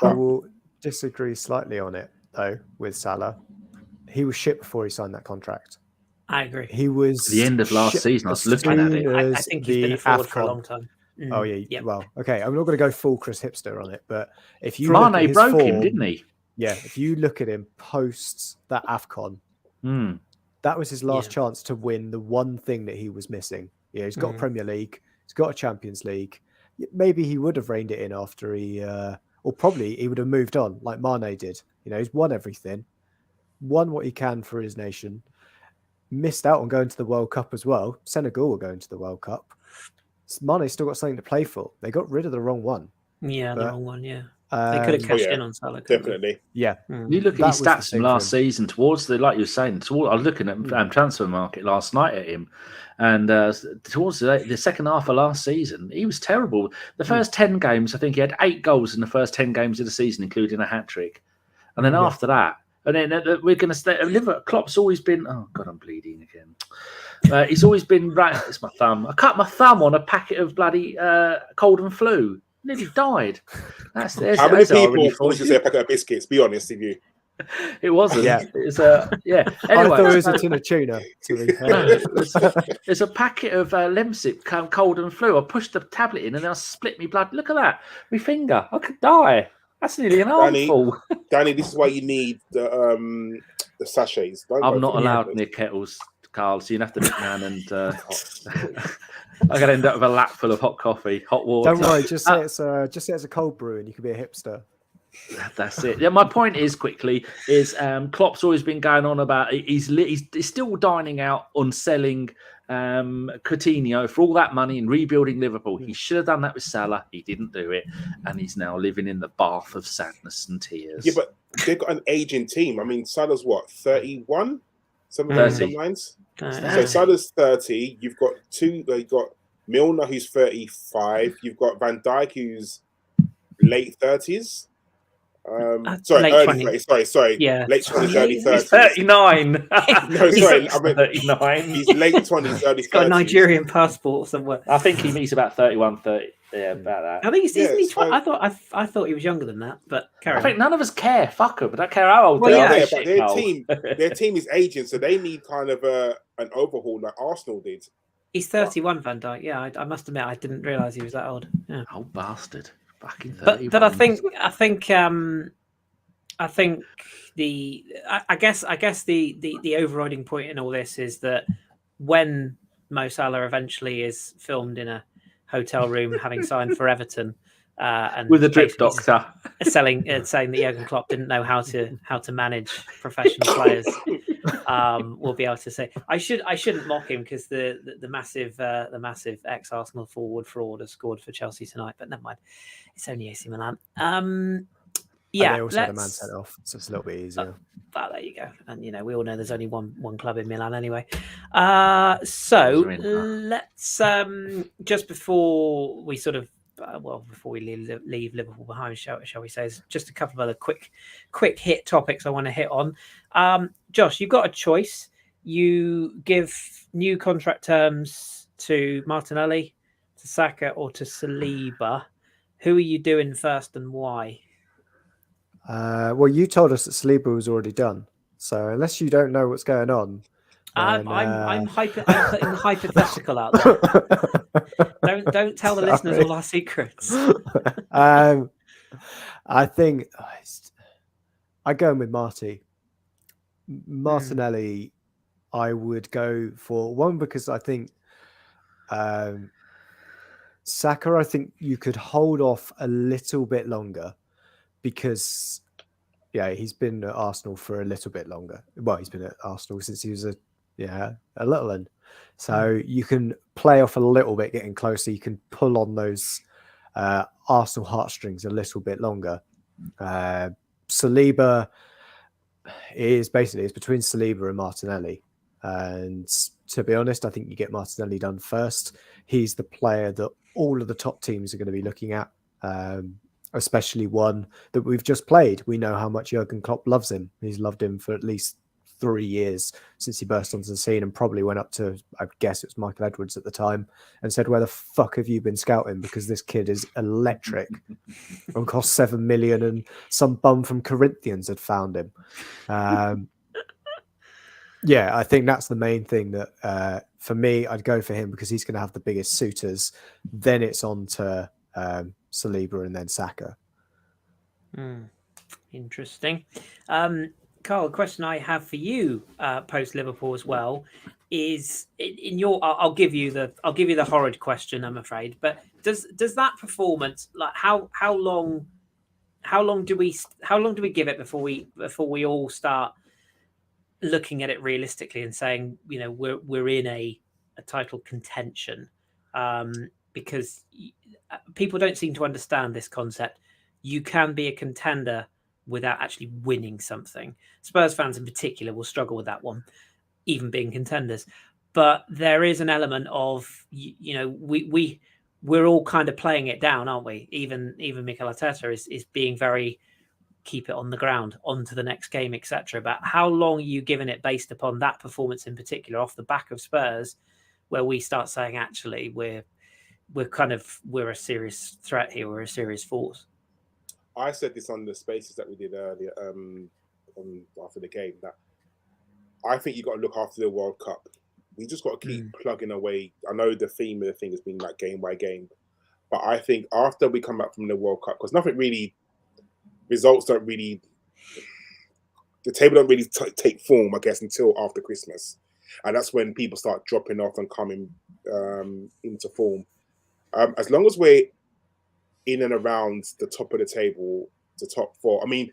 I will disagree slightly on it though with Salah. He was shit before he signed that contract. I agree. He was at the end of last season. I was looking at it. I think he's been a forward for a long time. Oh yeah. Yep. Well, okay. I'm not going to go full Chris Hipster on it, but if you Mane broke him, didn't he? Yeah. If you look at him post that AFCON, that was his last chance to win the one thing that he was missing. Yeah, he's got a Premier League. He's got a Champions League. Maybe he would have reined it in after or probably he would have moved on like Mane did. He's won everything. won what he can for his nation, missed out on going to the World Cup as well. Senegal were going to the World Cup. Mane's still got something to play for. They got rid of the wrong one. Yeah, the wrong one, yeah. They could have cashed in on Salah. Definitely. Yeah. You look at his stats from last season towards the, like you were saying, I was looking at transfer market last night at him, and towards the second half of last season, he was terrible. The first 10 games, I think he had 8 goals in the first 10 games of the season, including a hat-trick. And then after that, and then we're going to stay. Klopp's always been, oh God, I'm bleeding again. He's always been, right, it's my thumb. I cut my thumb on a packet of bloody cold and flu. Nearly died. How many people forced you to say a packet of biscuits? Be honest with you. It wasn't. Yeah. It's a Anyway, I thought it was a tin of tuna. It's a packet of Lemsip, cold and flu. I pushed the tablet in and then I split me blood. Look at that. My finger. I could die. That's nearly an armful. Danny, this is why you need the sachets. I'm not allowed near kettles, Karl, so you have to look down and I'm going to end up with a lap full of hot coffee, hot water. Don't worry, just say it's a cold brew and you can be a hipster. That's it. Yeah, my point is Klopp's always been going on about he's still dining out on selling Coutinho for all that money and rebuilding Liverpool. He should have done that with Salah. He didn't do it, and he's now living in the bath of sadness and tears. Yeah, but they've got an aging team. I mean, Salah's what, 31? Some lines. So Salah's 30. You've got you've got Milner who's 35. You've got Van Dijk who's late 30s. Sorry, early 30s. Sorry. Yeah. Late 20s, early 30s. He's 39. No, sorry. I mean, 39. He's late 20s, early 30s. He's got a Nigerian passport somewhere. I think he's about 31, 30. Yeah, about that. I think isn't he 20? I thought he was younger than that, but I think none of us care. Fuck them. I don't care how old they are. Yeah, but their team is aging, so they need kind of an overhaul like Arsenal did. He's 31, Van Dijk. Yeah, I must admit I didn't realise he was that old. Yeah. Old bastard. Fucking 31. But I think I guess the overriding point in all this is that when Mo Salah eventually is filmed in a hotel room having signed for Everton and with a drip doctor saying that Jurgen Klopp didn't know how to manage professional players, we'll be able to say I shouldn't mock him because the massive ex-Arsenal forward fraud has scored for Chelsea tonight, but never mind, it's only AC Milan. They also had a man sent off, so it's a little bit easier. There you go. And we all know there's only one club in Milan anyway. So let's just before we sort of before we leave Liverpool behind, shall we say, is just a couple of other quick hit topics I want to hit on. Josh, you've got a choice. You give new contract terms to Martinelli, to Saka, or to Saliba. Who are you doing first and why? Well, you told us that Saliba was already done. So unless you don't know what's going on, then, I'm putting the hypothetical out there. Don't tell the listeners all our secrets. I think I go with Martinelli. I would go for one because I think Saka. I think you could hold off a little bit longer. Because, he's been at Arsenal for a little bit longer. Well, he's been at Arsenal since he was a little one. So you can play off a little bit, getting closer. You can pull on those Arsenal heartstrings a little bit longer. Saliba it's between Saliba and Martinelli. And to be honest, I think you get Martinelli done first. He's the player that all of the top teams are going to be looking at. Especially one that we've just played. We know how much Jurgen Klopp loves him. He's loved him for at least 3 years since he burst onto the scene and probably went up to, I guess it was Michael Edwards at the time, and said, where the fuck have you been scouting? Because this kid is electric and cost 7 million and some bum from Corinthians had found him. I think that's the main thing that for me, I'd go for him because he's going to have the biggest suitors. Then it's on to Saliba and then Saka. Interesting. Karl, a question I have for you post Liverpool as well is in your. I'll give you the horrid question, I'm afraid. But does that performance, like how long do we give it before we all start looking at it realistically and saying, you know, we're in a title contention, because people don't seem to understand this concept. You can be a contender without actually winning something. Spurs fans in particular will struggle with that one, even being contenders. But there is an element of, you know, we're all kind of playing it down, aren't we? Even Mikel Arteta is being very keep it on the ground, on to the next game, etc. But how long are you giving it based upon that performance in particular off the back of Spurs, where we start saying, actually, we're a serious threat here, we're a serious force? I said this on the spaces that we did earlier, after the game, that I think you got to look after the World Cup. We just got to keep plugging away. I know the theme of the thing has been like game by game, but I think after we come back from the World Cup, because results don't really, the table don't really take form, I guess, until after Christmas. And that's when people start dropping off and coming into form. As long as we're in and around the top of the table, the top four, I mean,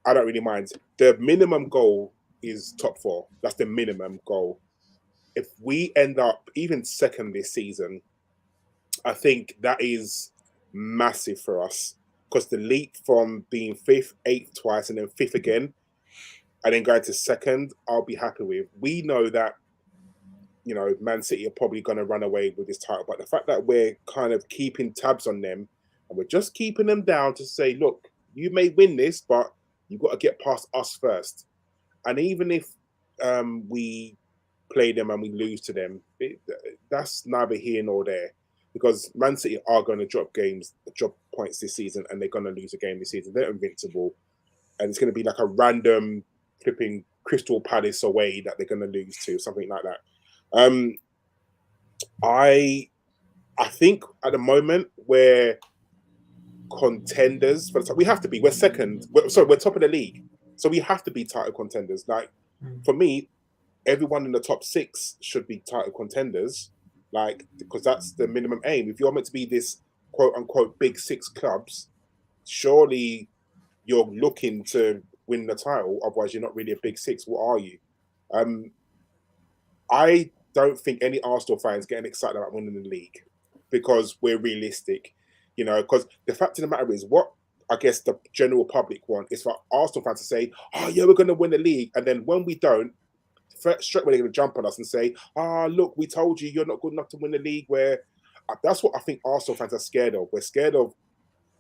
I don't really mind. The minimum goal is top four. That's the minimum goal. If we end up even second this season, I think that is massive for us. Because the leap from being fifth, eighth twice, and then fifth again, and then going to second, I'll be happy with. We know that, you know, Man City are probably going to run away with this title. But the fact that we're kind of keeping tabs on them, and we're just keeping them down to say, look, you may win this, but you've got to get past us first. And even if we play them and we lose to them, that's neither here nor there. Because Man City are going to drop points this season, and they're going to lose a game this season. They're invincible, and it's going to be like a random flipping Crystal Palace away that they're going to lose to, something like that. I think at the moment we're contenders. We have to be. We're second. We're top of the league, so we have to be title contenders. Like for me, everyone in the top six should be title contenders. Like, because that's the minimum aim. If you're meant to be this quote unquote big six clubs, surely you're looking to win the title. Otherwise, you're not really a big six. What are you? I don't think any Arsenal fans getting excited about winning the league because we're realistic, you know, because the fact of the matter is what I guess the general public want is for Arsenal fans to say, oh yeah, we're going to win the league. And then when we don't, straight away they're going to jump on us and say, look, we told you you're not good enough to win the league. Where that's what I think Arsenal fans are scared of. We're scared of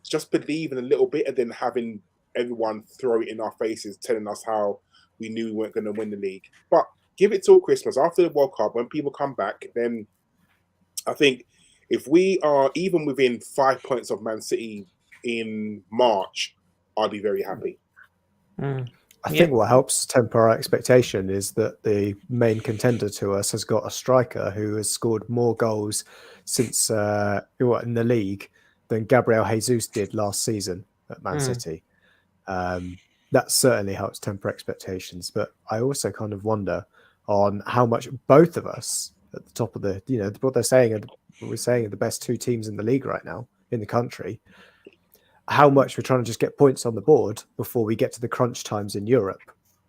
just believing a little bit and then having everyone throw it in our faces, telling us how we knew we weren't going to win the league. But give it till Christmas, after the World Cup, when people come back, then I think if we are even within 5 points of Man City in March, I'll be very happy. I think what helps temper our expectation is that the main contender to us has got a striker who has scored more goals since in the league than Gabriel Jesus did last season at Man City. That certainly helps temper expectations. But I also kind of wonder on how much both of us at the top of the, you know, what they're saying, we're saying are the best two teams in the league right now in the country, how much we're trying to just get points on the board before we get to the crunch times in Europe.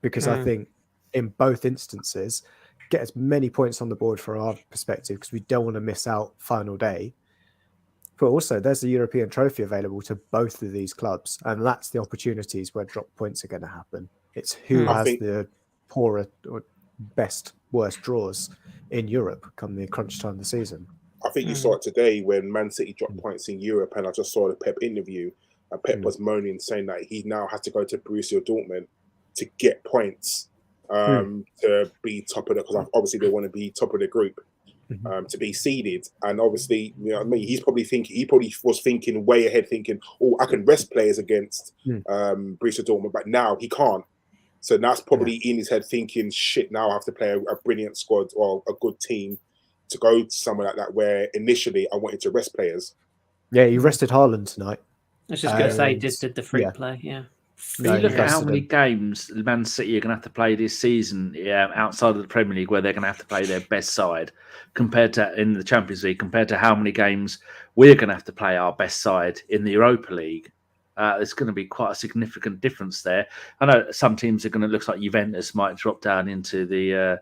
Because I think in both instances, get as many points on the board from our perspective, because we don't want to miss out final day. But also there's a European trophy available to both of these clubs. And that's the opportunities where drop points are going to happen. It's who has the poorer or worst draws in Europe come the crunch time of the season. I think you saw it today when Man City dropped points in Europe, and I just saw the Pep interview, and Pep was moaning, saying that he now has to go to Borussia Dortmund to get points to be top of the, because obviously they want to be top of the group, to be seeded. And obviously, you know what I mean, he probably was thinking way ahead, thinking, oh, I can rest players against Borussia Dortmund, but now he can't. So that's probably in his head thinking, shit, now I have to play a brilliant squad or a good team to go to somewhere like that, where initially I wanted to rest players. Yeah, he rested Haaland tonight. I was just going to say, did the free play, If you look at how many games Man City are going to have to play this season outside of the Premier League, where they're going to have to play their best side, compared to in the Champions League, compared to how many games we're going to have to play our best side in the Europa League, There's going to be quite a significant difference there. I know some teams are going to look like Juventus might drop down into the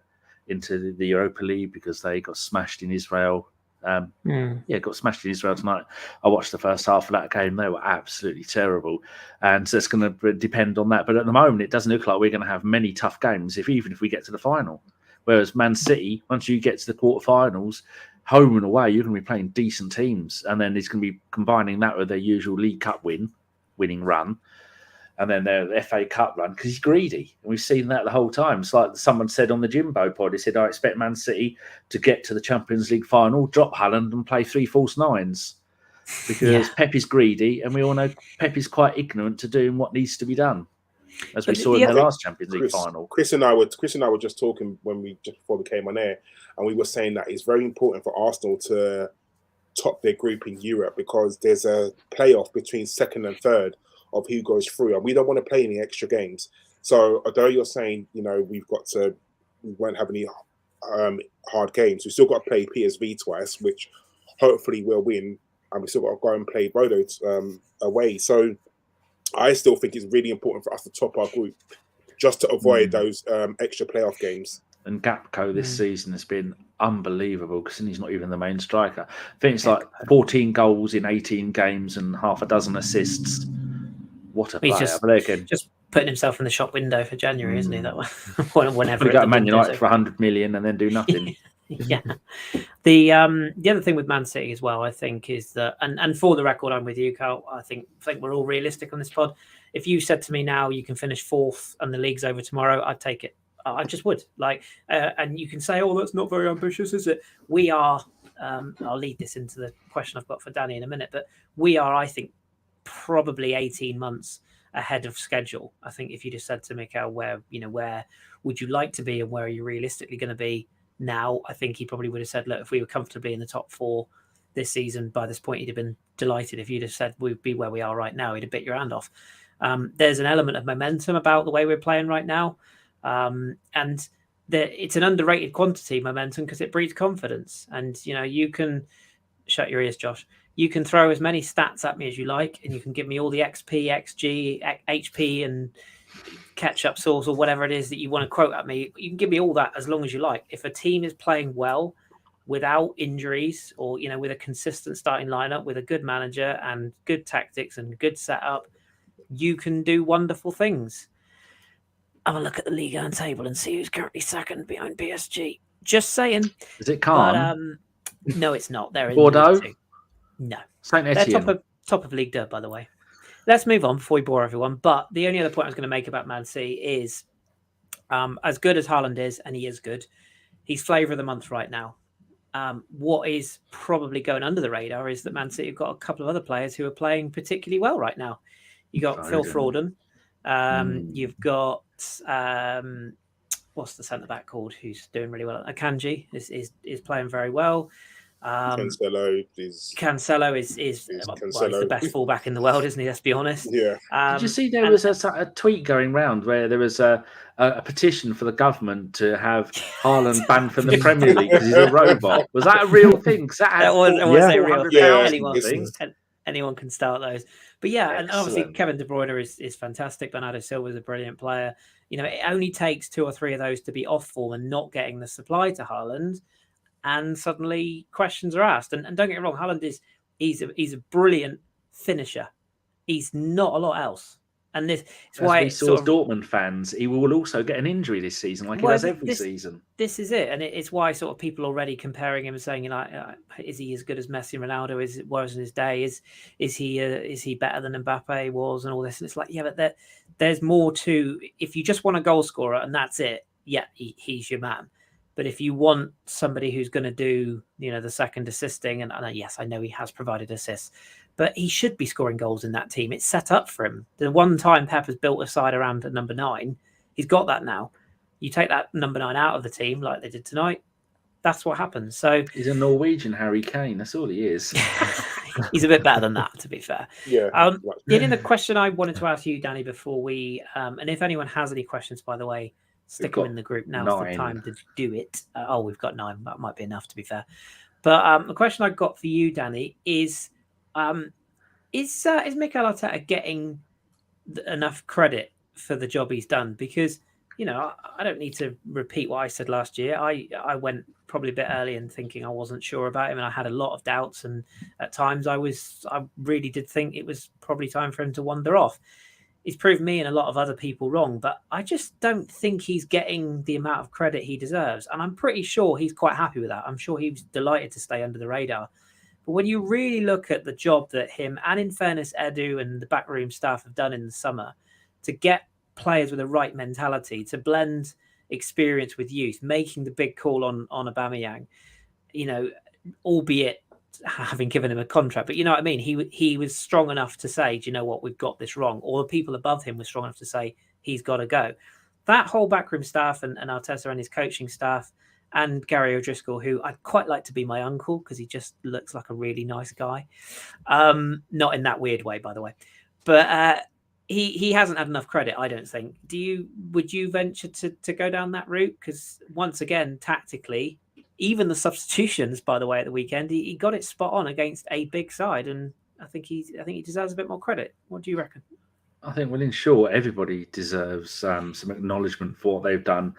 Europa League because they got smashed in Israel. Got smashed in Israel tonight. I watched the first half of that game. They were absolutely terrible, and so it's going to depend on that. But at the moment, it doesn't look like we're going to have many tough games, even if we get to the final. Whereas Man City, once you get to the quarterfinals, home and away, you're going to be playing decent teams, and then he's going to be combining that with their usual League Cup winning run, and then their FA Cup run, because he's greedy, and we've seen that the whole time. It's like someone said on the Jimbo pod. He said, "I expect Man City to get to the Champions League final, drop Haaland, and play 3 false nines," because Pep is greedy, and we all know Pep is quite ignorant to doing what needs to be done, as we saw in the last Champions League final. Kris and I were just talking just before we came on air, and we were saying that it's very important for Arsenal to top their group in Europe, because there's a playoff between second and third of who goes through, and we don't want to play any extra games. So although you're saying, we won't have any hard games, we still got to play PSV twice, which hopefully we'll win, and we still got to go and play Bodo away. So I still think it's really important for us to top our group just to avoid those extra playoff games. And Gapco this season has been unbelievable, because he's not even the main striker. I think it's like 14 goals in 18 games and half a dozen assists. What a player! Just putting himself in the shop window for January, isn't he? That one. Whenever we go to Man United for 100 million and then do nothing. Yeah. The other thing with Man City as well, I think, is that, and for the record, I'm with you, Karl. I think we're all realistic on this pod. If you said to me now you can finish 4th and the league's over tomorrow, I'd take it. I just would. And you can say, "Oh, that's not very ambitious, is it?" We are. I'll lead this into the question I've got for Danny in a minute, but we are, I think, probably 18 months ahead of schedule. I think if you just said to Mikel, where would you like to be and where are you realistically going to be now, I think he probably would have said, look, if we were comfortably in the top 4 this season, by this point he'd have been delighted. If you'd have said we'd be where we are right now, he'd have bit your hand off. There's an element of momentum about the way we're playing right now, and it's an underrated quantity, momentum, because it breeds confidence. And you can shut your ears, Josh. You can throw as many stats at me as you like, and you can give me all the XP, XG, HP, and ketchup sauce, or whatever it is that you want to quote at me. You can give me all that as long as you like. If a team is playing well without injuries, or with a consistent starting lineup, with a good manager and good tactics and good setup, you can do wonderful things. Have a look at the Ligue 1 table and see who's currently second behind PSG. Just saying. Is it Karl? No, it's not. They're in Bordeaux. No, Saint Etienne. They're top of Ligue 2, by the way. Let's move on before we bore everyone. But the only other point I was going to make about Man City is, as good as Haaland is, and he is good, he's flavour of the month right now. What is probably going under the radar is that Man City have got a couple of other players who are playing particularly well right now. You got Phil Foden. You've got what's the centre back called who's doing really well? Akanji is playing very well. Cancelo is the best fullback in the world, isn't he? Let's be honest. Yeah. Did you see there was a tweet going round where there was a petition for the government to have Haaland banned from the Premier League because he's a robot? Was that a real thing? That was a real thing. Anyone can start those. But yeah, Excellent. And obviously Kevin De Bruyne is fantastic. Bernardo Silva is a brilliant player. It only takes 2 or 3 of those to be off form and not getting the supply to Haaland, and suddenly questions are asked. And don't get me wrong, Haaland he's a brilliant finisher. He's not a lot else. And this is why we saw as Dortmund fans, he will also get an injury this season, like he does every season. This is it, and it's why sort of people already comparing him and saying, is he as good as Messi and Ronaldo? Is it was in his day? Is he better than Mbappe was, and all this? And it's like, yeah, but there's more to. If you just want a goal scorer and that's it, yeah, he's your man. But if you want somebody who's going to do, the second assisting, and yes, I know he has provided assists, but he should be scoring goals in that team. It's set up for him. The one time Pep has built a side around a number 9, he's got that now. You take that number 9 out of the team like they did tonight, that's what happens. So he's a Norwegian Harry Kane. That's all he is. He's a bit better than that, to be fair. Yeah. The question I wanted to ask you, Danny, before we, and if anyone has any questions, by the way, stick them in the group. Now's the time to do it. We've got 9. That might be enough, to be fair. But the question I've got for you, Danny, is Is Mikel Arteta getting enough credit for the job he's done? Because, you know, I don't need to repeat what I said last year. I went probably a bit early and thinking I wasn't sure about him, and I had a lot of doubts, and at times I really did think it was probably time for him to wander off. He's proved me and a lot of other people wrong, but I just don't think he's getting the amount of credit he deserves. And I'm pretty sure he's quite happy with that. I'm sure he was delighted to stay under the radar. But when you really look at the job that him, and in fairness, Edu and the backroom staff have done in the summer to get players with the right mentality, to blend experience with youth, making the big call on Aubameyang, you know, albeit having given him a contract, but you know what I mean? He was strong enough to say, do you know what, we've got this wrong. Or the people above him were strong enough to say, he's got to go. That whole backroom staff and Arteta and his coaching staff and Gary O'Driscoll, who I'd quite like to be my uncle because he just looks like a really nice guy. Not in that weird way, by the way. But he hasn't had enough credit, I don't think. Would you venture to go down that route? Because once again, tactically, even the substitutions, by the way, at the weekend, he got it spot on against a big side, and I think he deserves a bit more credit. What do you reckon? I think, well, in short, everybody deserves some acknowledgement for what they've done.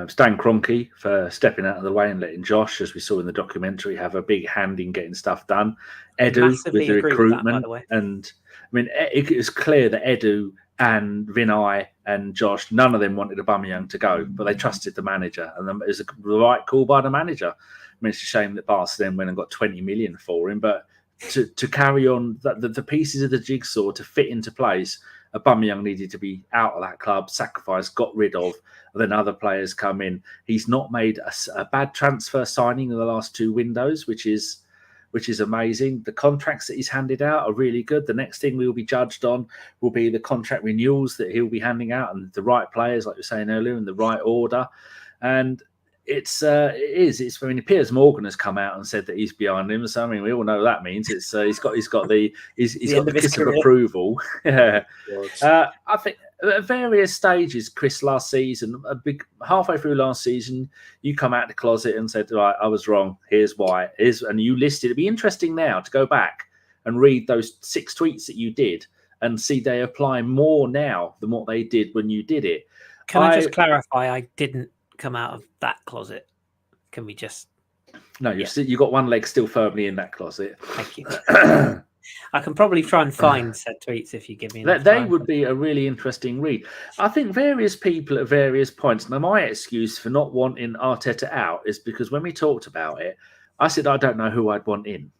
Stan Kroenke for stepping out of the way and letting Josh, as we saw in the documentary, have a big hand in getting stuff done. Edu with the recruitment, with that, by the way. And I mean, it was clear that Edu and Vinay and Josh, none of them wanted Aubameyang to go, but they trusted the manager, and it was the right call by the manager. I mean, it's a shame that Barca then went and got 20 million for him, but to carry on the pieces of the jigsaw to fit into place, Aubameyang needed to be out of that club, sacrificed, got rid of, and then other players come in. He's not made a bad transfer signing in the last two windows, which is amazing. The contracts that he's handed out are really good. The next thing we will be judged on will be the contract renewals that he'll be handing out, and the right players, like you were saying earlier, in the right order. And it's I mean, Piers Morgan has come out and said that he's behind him. So I mean, we all know what that means. It's he's got the kiss of approval. Yeah. I think at various stages, Kris, last season, halfway through last season, you come out of the closet and said, right, I was wrong. Here's why. And you listed. It'd be interesting now to go back and read those 6 tweets that you did and see they apply more now than what they did when you did it. Can I just clarify? I didn't come out of that closet. Can we just? No, you got one leg still firmly in that closet. Thank you. I can probably try and find said tweets if you give me enough they time. Would be a really interesting read. I think various people at various points. Now, my excuse for not wanting Arteta out is because when we talked about it, I said I don't know who I'd want in.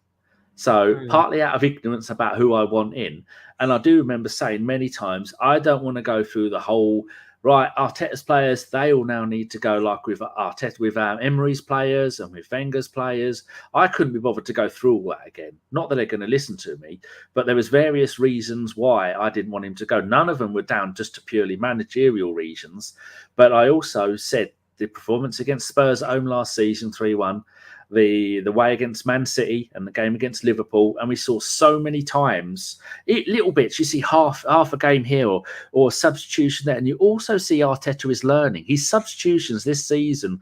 So partly out of ignorance about who I want in, and I do remember saying many times, I don't want to go through the whole. Right, Arteta's players, they all now need to go like with Arteta, with Emery's players and with Wenger's players. I couldn't be bothered to go through all that again. Not that they're going to listen to me, but there was various reasons why I didn't want him to go. None of them were down just to purely managerial reasons. But I also said the performance against Spurs at home last season, 3-1, the way against Man City and the game against Liverpool, and we saw so many times little bits. You see half a game here or substitution there, and you also see Arteta is learning. His substitutions this season,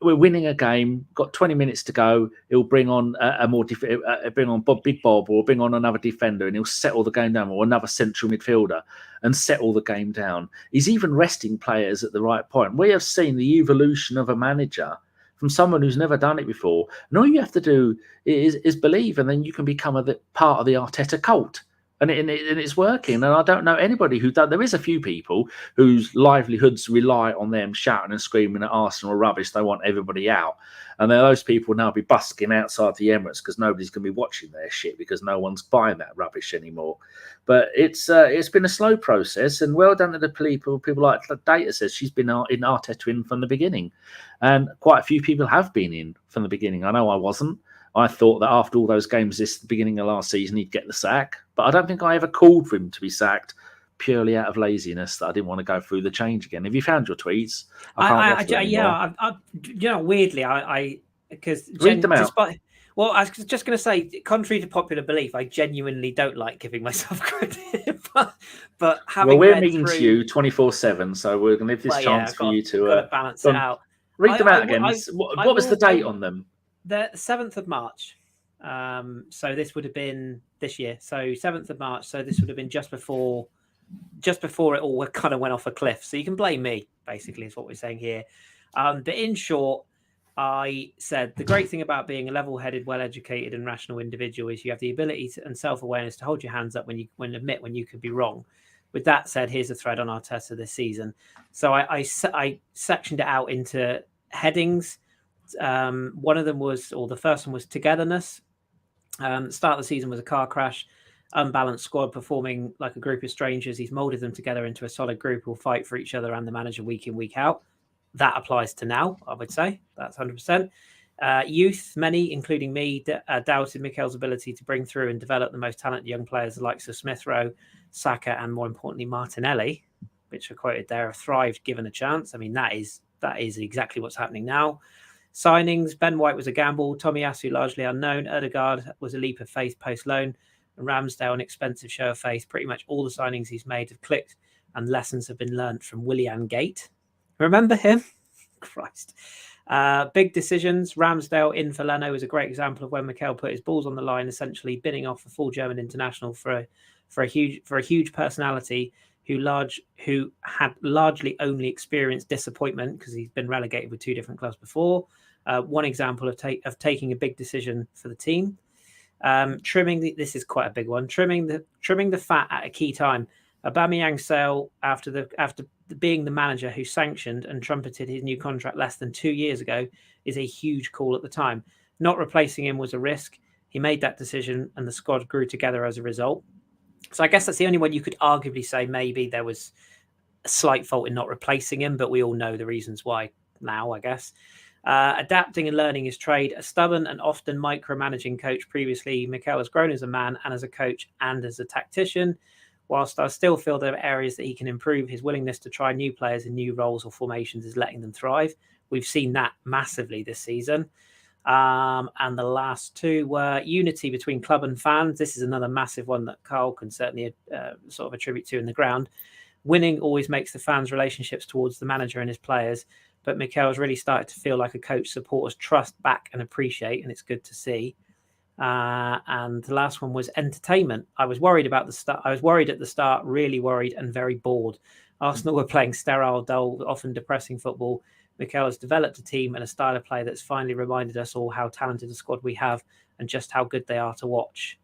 we're winning a game, got 20 minutes to go. He'll bring on Big Bob, or bring on another defender, and he'll settle the game down, or another central midfielder, and settle the game down. He's even resting players at the right point. We have seen the evolution of a manager from someone who's never done it before. And all you have to do is believe, and then you can become part of the Arteta cult. And it's working. And I don't know anybody who does. There is a few people whose livelihoods rely on them shouting and screaming at Arsenal rubbish. They want everybody out. And then those people now be busking outside the Emirates because nobody's going to be watching their shit because no one's buying that rubbish anymore. But it's been a slow process, and well done to the people like Data says she's been in Arteta in from the beginning. And quite a few people have been in from the beginning. I know I wasn't. I thought that after all those games the beginning of last season, he'd get the sack. But I don't think I ever called for him to be sacked purely out of laziness, that I didn't want to go through the change again. Have you found your tweets? Weirdly, because read them out. Well, I was just going to say, contrary to popular belief, I genuinely don't like giving myself credit. but having we're mean to you 24/7, so we're going to give this chance for you to balance it out. Read them out again. What was the date on them? The 7th of March. So this would have been this year. So 7th of March. So this would have been just before it all kind of went off a cliff. So you can blame me, basically, is what we're saying here. But in short, I said the great thing about being a level-headed, well-educated and rational individual is you have the ability and self-awareness to hold your hands up when you could be wrong. With that said, here's a thread on Arteta this season. So I sectioned it out into headings. One of them the first one was togetherness. The start of the season was a car crash. Unbalanced squad performing like a group of strangers. He's molded them together into a solid group who will fight for each other and the manager week in, week out. That applies to now, I would say. That's 100%. Youth, many, including me, doubted Mikel's ability to bring through and develop the most talented young players, the likes of Smith Rowe, Saka, and more importantly, Martinelli, which are quoted there, have thrived given a chance. I mean, that is exactly what's happening now. Signings, Ben White was a gamble. Tomiyasu, largely unknown. Odegaard was a leap of faith post-loan. And Ramsdale, an expensive show of faith. Pretty much all the signings he's made have clicked and lessons have been learnt from Willian Gate. Remember him? Christ. Big decisions. Ramsdale in for Leno is a great example of when Mikel put his balls on the line, essentially binning off a full German international for a huge personality who had largely only experienced disappointment because he's been relegated with 2 different clubs before. One example of taking a big decision for the team. This is quite a big one. Trimming the fat at a key time. Aubameyang's sale after being the manager who sanctioned and trumpeted his new contract less than 2 years ago is a huge call at the time. Not replacing him was a risk. He made that decision and the squad grew together as a result. So I guess that's the only one you could arguably say maybe there was a slight fault in not replacing him, but we all know the reasons why now, I guess. Adapting and learning his trade. A stubborn and often micromanaging coach previously, Mikel has grown as a man and as a coach and as a tactician. Whilst I still feel there are areas that he can improve, his willingness to try new players in new roles or formations is letting them thrive. We've seen that massively this season. And the last 2 were unity between club and fans. This is another massive one that Karl can certainly sort of attribute to in the ground. Winning always makes the fans' relationships towards the manager and his players, but Mikel has really started to feel like a coach supporters trust back and appreciate, and it's good to see. And the last one was entertainment. I was worried at the start, really worried and very bored. Arsenal were playing sterile, dull, often depressing football. Mikel has developed a team and a style of play that's finally reminded us all how talented a squad we have and just how good they are to watch.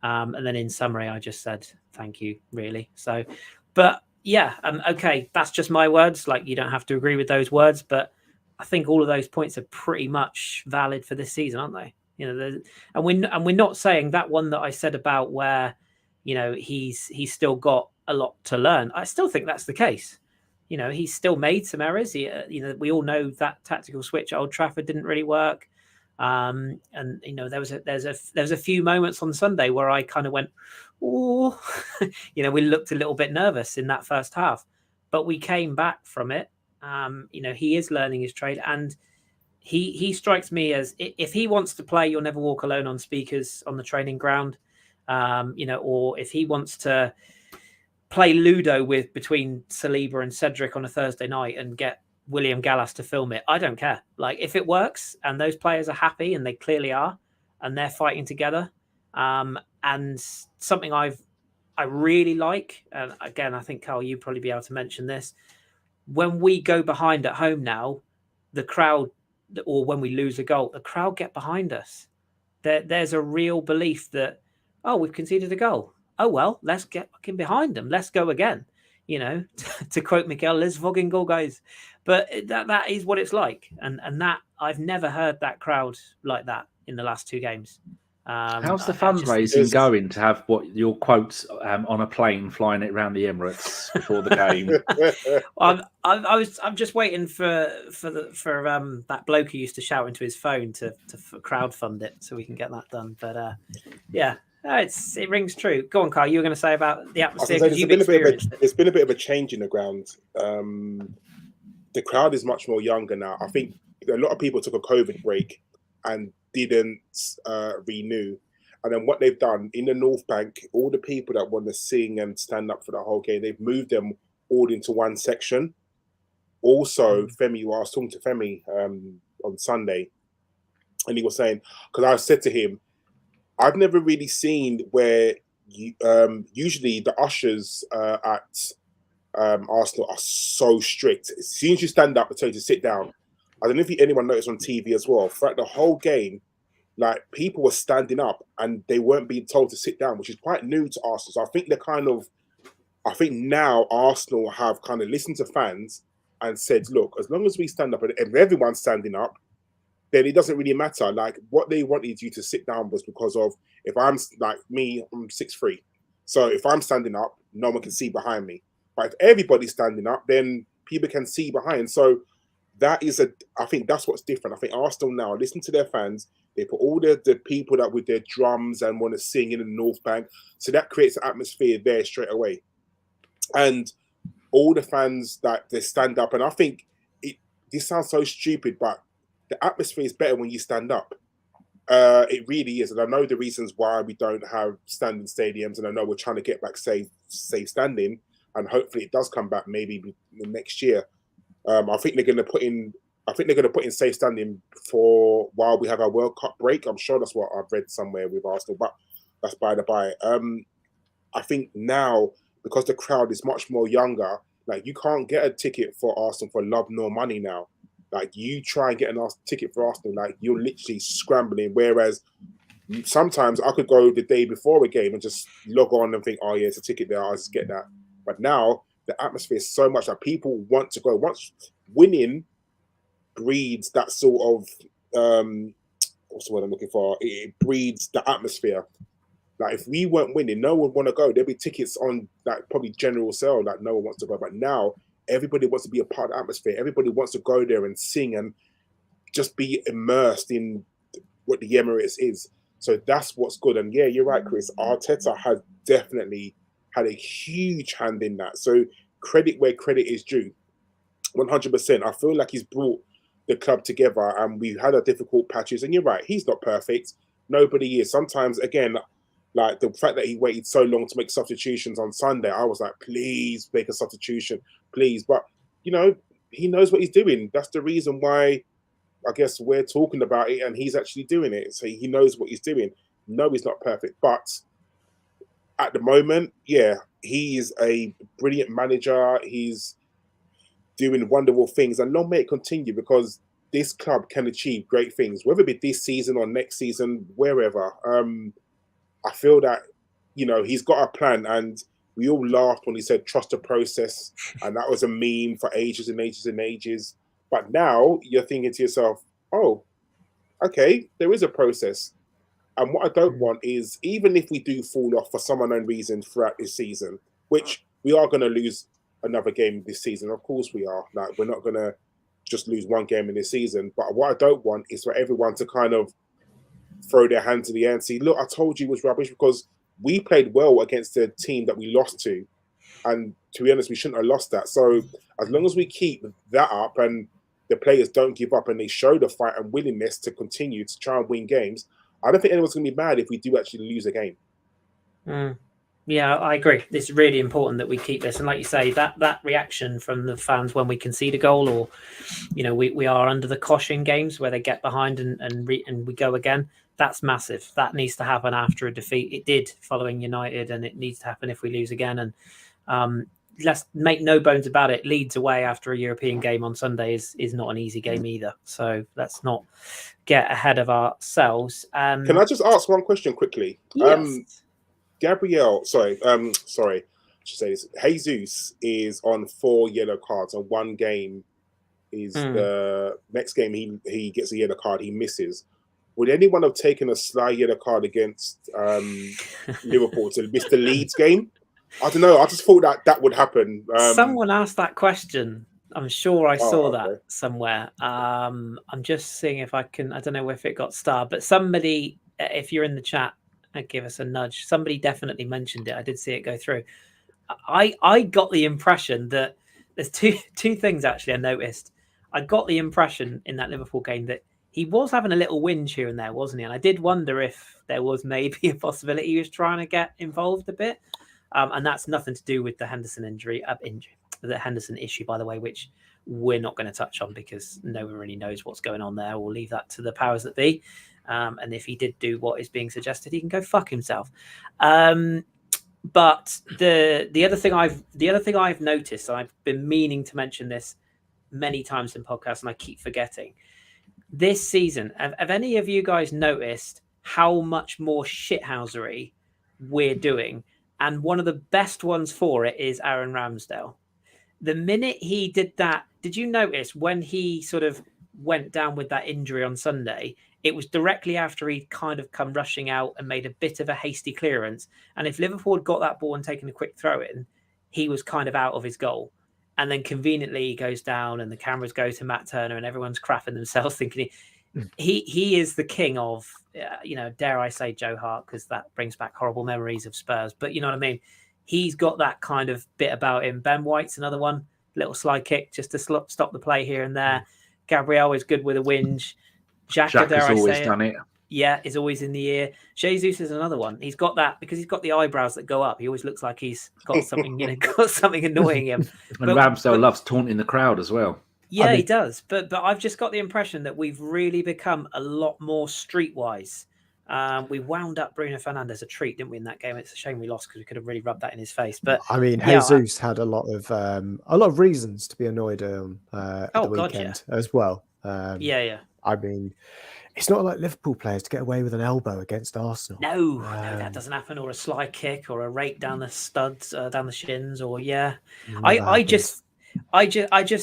And then in summary, I just said, thank you, really. So, but yeah, okay, that's just my words. Like, you don't have to agree with those words, but I think all of those points are pretty much valid for this season, aren't they? You know, and we're not saying that one that I said about where, you know, he's still got a lot to learn. I still think that's the case. You know, he's still made some errors. We all know that tactical switch at Old Trafford didn't really work. And you know, there's a few moments on Sunday where I kind of went, oh, you know, we looked a little bit nervous in that first half, but we came back from it. You know, he is learning his trade, and he strikes me as, if he wants to play, you'll never walk alone on speakers on the training ground. You know, or if he wants to play Ludo between Saliba and Cedric on a Thursday night and get William Gallas to film it, I don't care. Like, if it works and those players are happy, and they clearly are, and they're fighting together, and something I really like, and again, I think, Karl, you'd probably be able to mention this, when we go behind at home now, the crowd, or when we lose a goal, the crowd get behind us. There's a real belief that, oh, we've conceded a goal. Oh, well, let's get fucking behind them. Let's go again. You know, to quote Mikel, let's fucking go, guys. But that is what it's like. And that, I've never heard that crowd like that in the last 2 games. How's the fundraising going to have what your quotes on a plane flying it around the Emirates before the game? I'm just waiting for that bloke who used to shout into his phone to crowdfund it so we can get that done. But yeah, it rings true. Go on, Karl. You were going to say about the atmosphere. It's been a bit of a change in the ground. The crowd is much more younger now. I think a lot of people took a COVID break and didn't renew. And then what they've done in the North Bank, all the people that want to sing and stand up for the whole game, they've moved them all into one section. Also, Femi, I was talking to Femi on Sunday, and he was saying, because I said to him, I've never really seen where usually the ushers at Arsenal are so strict. As soon as you stand up and tell you to sit down, I don't know if anyone noticed on TV as well. Throughout the whole game, like people were standing up and they weren't being told to sit down, which is quite new to Arsenal. So I think now Arsenal have kind of listened to fans and said, look, as long as we stand up and everyone's standing up, then it doesn't really matter. Like what they wanted you to sit down was because of, if I'm like me, I'm 6'3". So if I'm standing up, no one can see behind me. But if everybody's standing up, then people can see behind. So I think that's what's different. I think Arsenal now listen to their fans. They put all the people that with their drums and want to sing in the North Bank. So that creates an atmosphere there straight away. And all the fans that they stand up. And I think this sounds so stupid, but the atmosphere is better when you stand up. It really is. And I know the reasons why we don't have standing stadiums. And I know we're trying to get back safe standing. And hopefully it does come back maybe next year. I think they're going to put in safe standing for while we have our World Cup break. I'm sure that's what I've read somewhere with Arsenal, but that's by the by. I think now, because the crowd is much more younger, like you can't get a ticket for Arsenal for love nor money now. Like you try and get a ticket for Arsenal, like you're literally scrambling. Whereas sometimes I could go the day before a game and just log on and think, oh yeah, it's a ticket there, I'll just get that. But now the atmosphere is so much that people want to go. Once winning breeds that sort of what's the word I'm looking for? It breeds the atmosphere. Like if we weren't winning, no one would want to go. There'd be tickets on like probably general sale, like no one wants to go. But now everybody wants to be a part of the atmosphere. Everybody wants to go there and sing and just be immersed in what the Emirates is. So that's what's good. And yeah, you're right, Kris. Arteta has definitely had a huge hand in that. So credit where credit is due. 100%. I feel like he's brought the club together and we've had our difficult patches. And you're right, he's not perfect. Nobody is. Sometimes, again, like the fact that he waited so long to make substitutions on Sunday, I was like, please make a substitution, please. But, you know, he knows what he's doing. That's the reason why I guess we're talking about it and he's actually doing it. So he knows what he's doing. No, he's not perfect. But at the moment, yeah, he is a brilliant manager. He's doing wonderful things. And long may it continue because this club can achieve great things, whether it be this season or next season, wherever. I feel that, you know, he's got a plan and we all laughed when he said trust the process. And that was a meme for ages and ages and ages. But now you're thinking to yourself, oh, okay, there is a process. And what I don't want is, even if we do fall off for some unknown reason throughout this season, which we are going to lose another game this season. Of course we are. Like, we're not going to just lose one game in this season. But what I don't want is for everyone to kind of throw their hands in the air and say, look, I told you it was rubbish, because we played well against the team that we lost to. And to be honest, we shouldn't have lost that. So as long as we keep that up and the players don't give up and they show the fight and willingness to continue to try and win games, I don't think anyone's going to be mad if we do actually lose a game. Yeah, I agree. It's really important that we keep this. And like you say, that reaction from the fans when we concede a goal, or, you know, we are under the cosh in games where they get behind and we go again, that's massive. That needs to happen after a defeat. It did following United, and it needs to happen if we lose again. And let's make no bones about it. Leeds away after a European game on Sunday is not an easy game either. So let's not get ahead of ourselves. Can I just ask one question quickly? Yes. Gabriel, sorry, I should say this. Jesus is on 4 yellow cards, and one game is the next game he gets a yellow card, he misses. Would anyone have taken a sly yellow card against Liverpool to miss the Leeds game? I don't know. I just thought that would happen. Someone asked that question. I'm sure I saw that somewhere. I'm just seeing if I can. I don't know if it got starred, but somebody, if you're in the chat, give us a nudge. Somebody definitely mentioned it. I did see it go through. I got the impression that there's two things actually I noticed. I got the impression in that Liverpool game that he was having a little whinge here and there, wasn't he? And I did wonder if there was maybe a possibility he was trying to get involved a bit. And that's nothing to do with the Henderson injury, the Henderson issue, by the way, which we're not going to touch on because no one really knows what's going on there. We'll leave that to the powers that be. And if he did do what is being suggested, he can go fuck himself. But the other thing I've noticed, and I've been meaning to mention this many times in podcasts, and I keep forgetting. This season, have any of you guys noticed how much more shithousery we're doing? And one of the best ones for it is Aaron Ramsdale. The minute he did that, did you notice when he sort of went down with that injury on Sunday? It was directly after he'd kind of come rushing out and made a bit of a hasty clearance. And if Liverpool had got that ball and taken a quick throw in, he was kind of out of his goal. And then conveniently he goes down and the cameras go to Matt Turner and everyone's crapping themselves thinking he is the king of, dare I say Joe Hart, because that brings back horrible memories of Spurs. But you know what I mean? He's got that kind of bit about him. Ben White's another one, little slide kick just to stop the play here and there. Gabriel is good with a whinge. Xhaka, dare I say it. Yeah, is always in the ear. Jesus is another one. He's got that because he's got the eyebrows that go up. He always looks like he's got something, got something annoying him. And Ramsdale loves taunting the crowd as well. Yeah, he does. But I've just got the impression that we've really become a lot more streetwise. We wound up Bruno Fernandes a treat, didn't we, in that game? It's a shame we lost because we could have really rubbed that in his face. But I mean, Jesus had a lot of reasons to be annoyed at the weekend as well. I mean, it's not like Liverpool players to get away with an elbow against Arsenal. No, that doesn't happen. Or a slide kick, or a rake down the studs, down the shins, or I just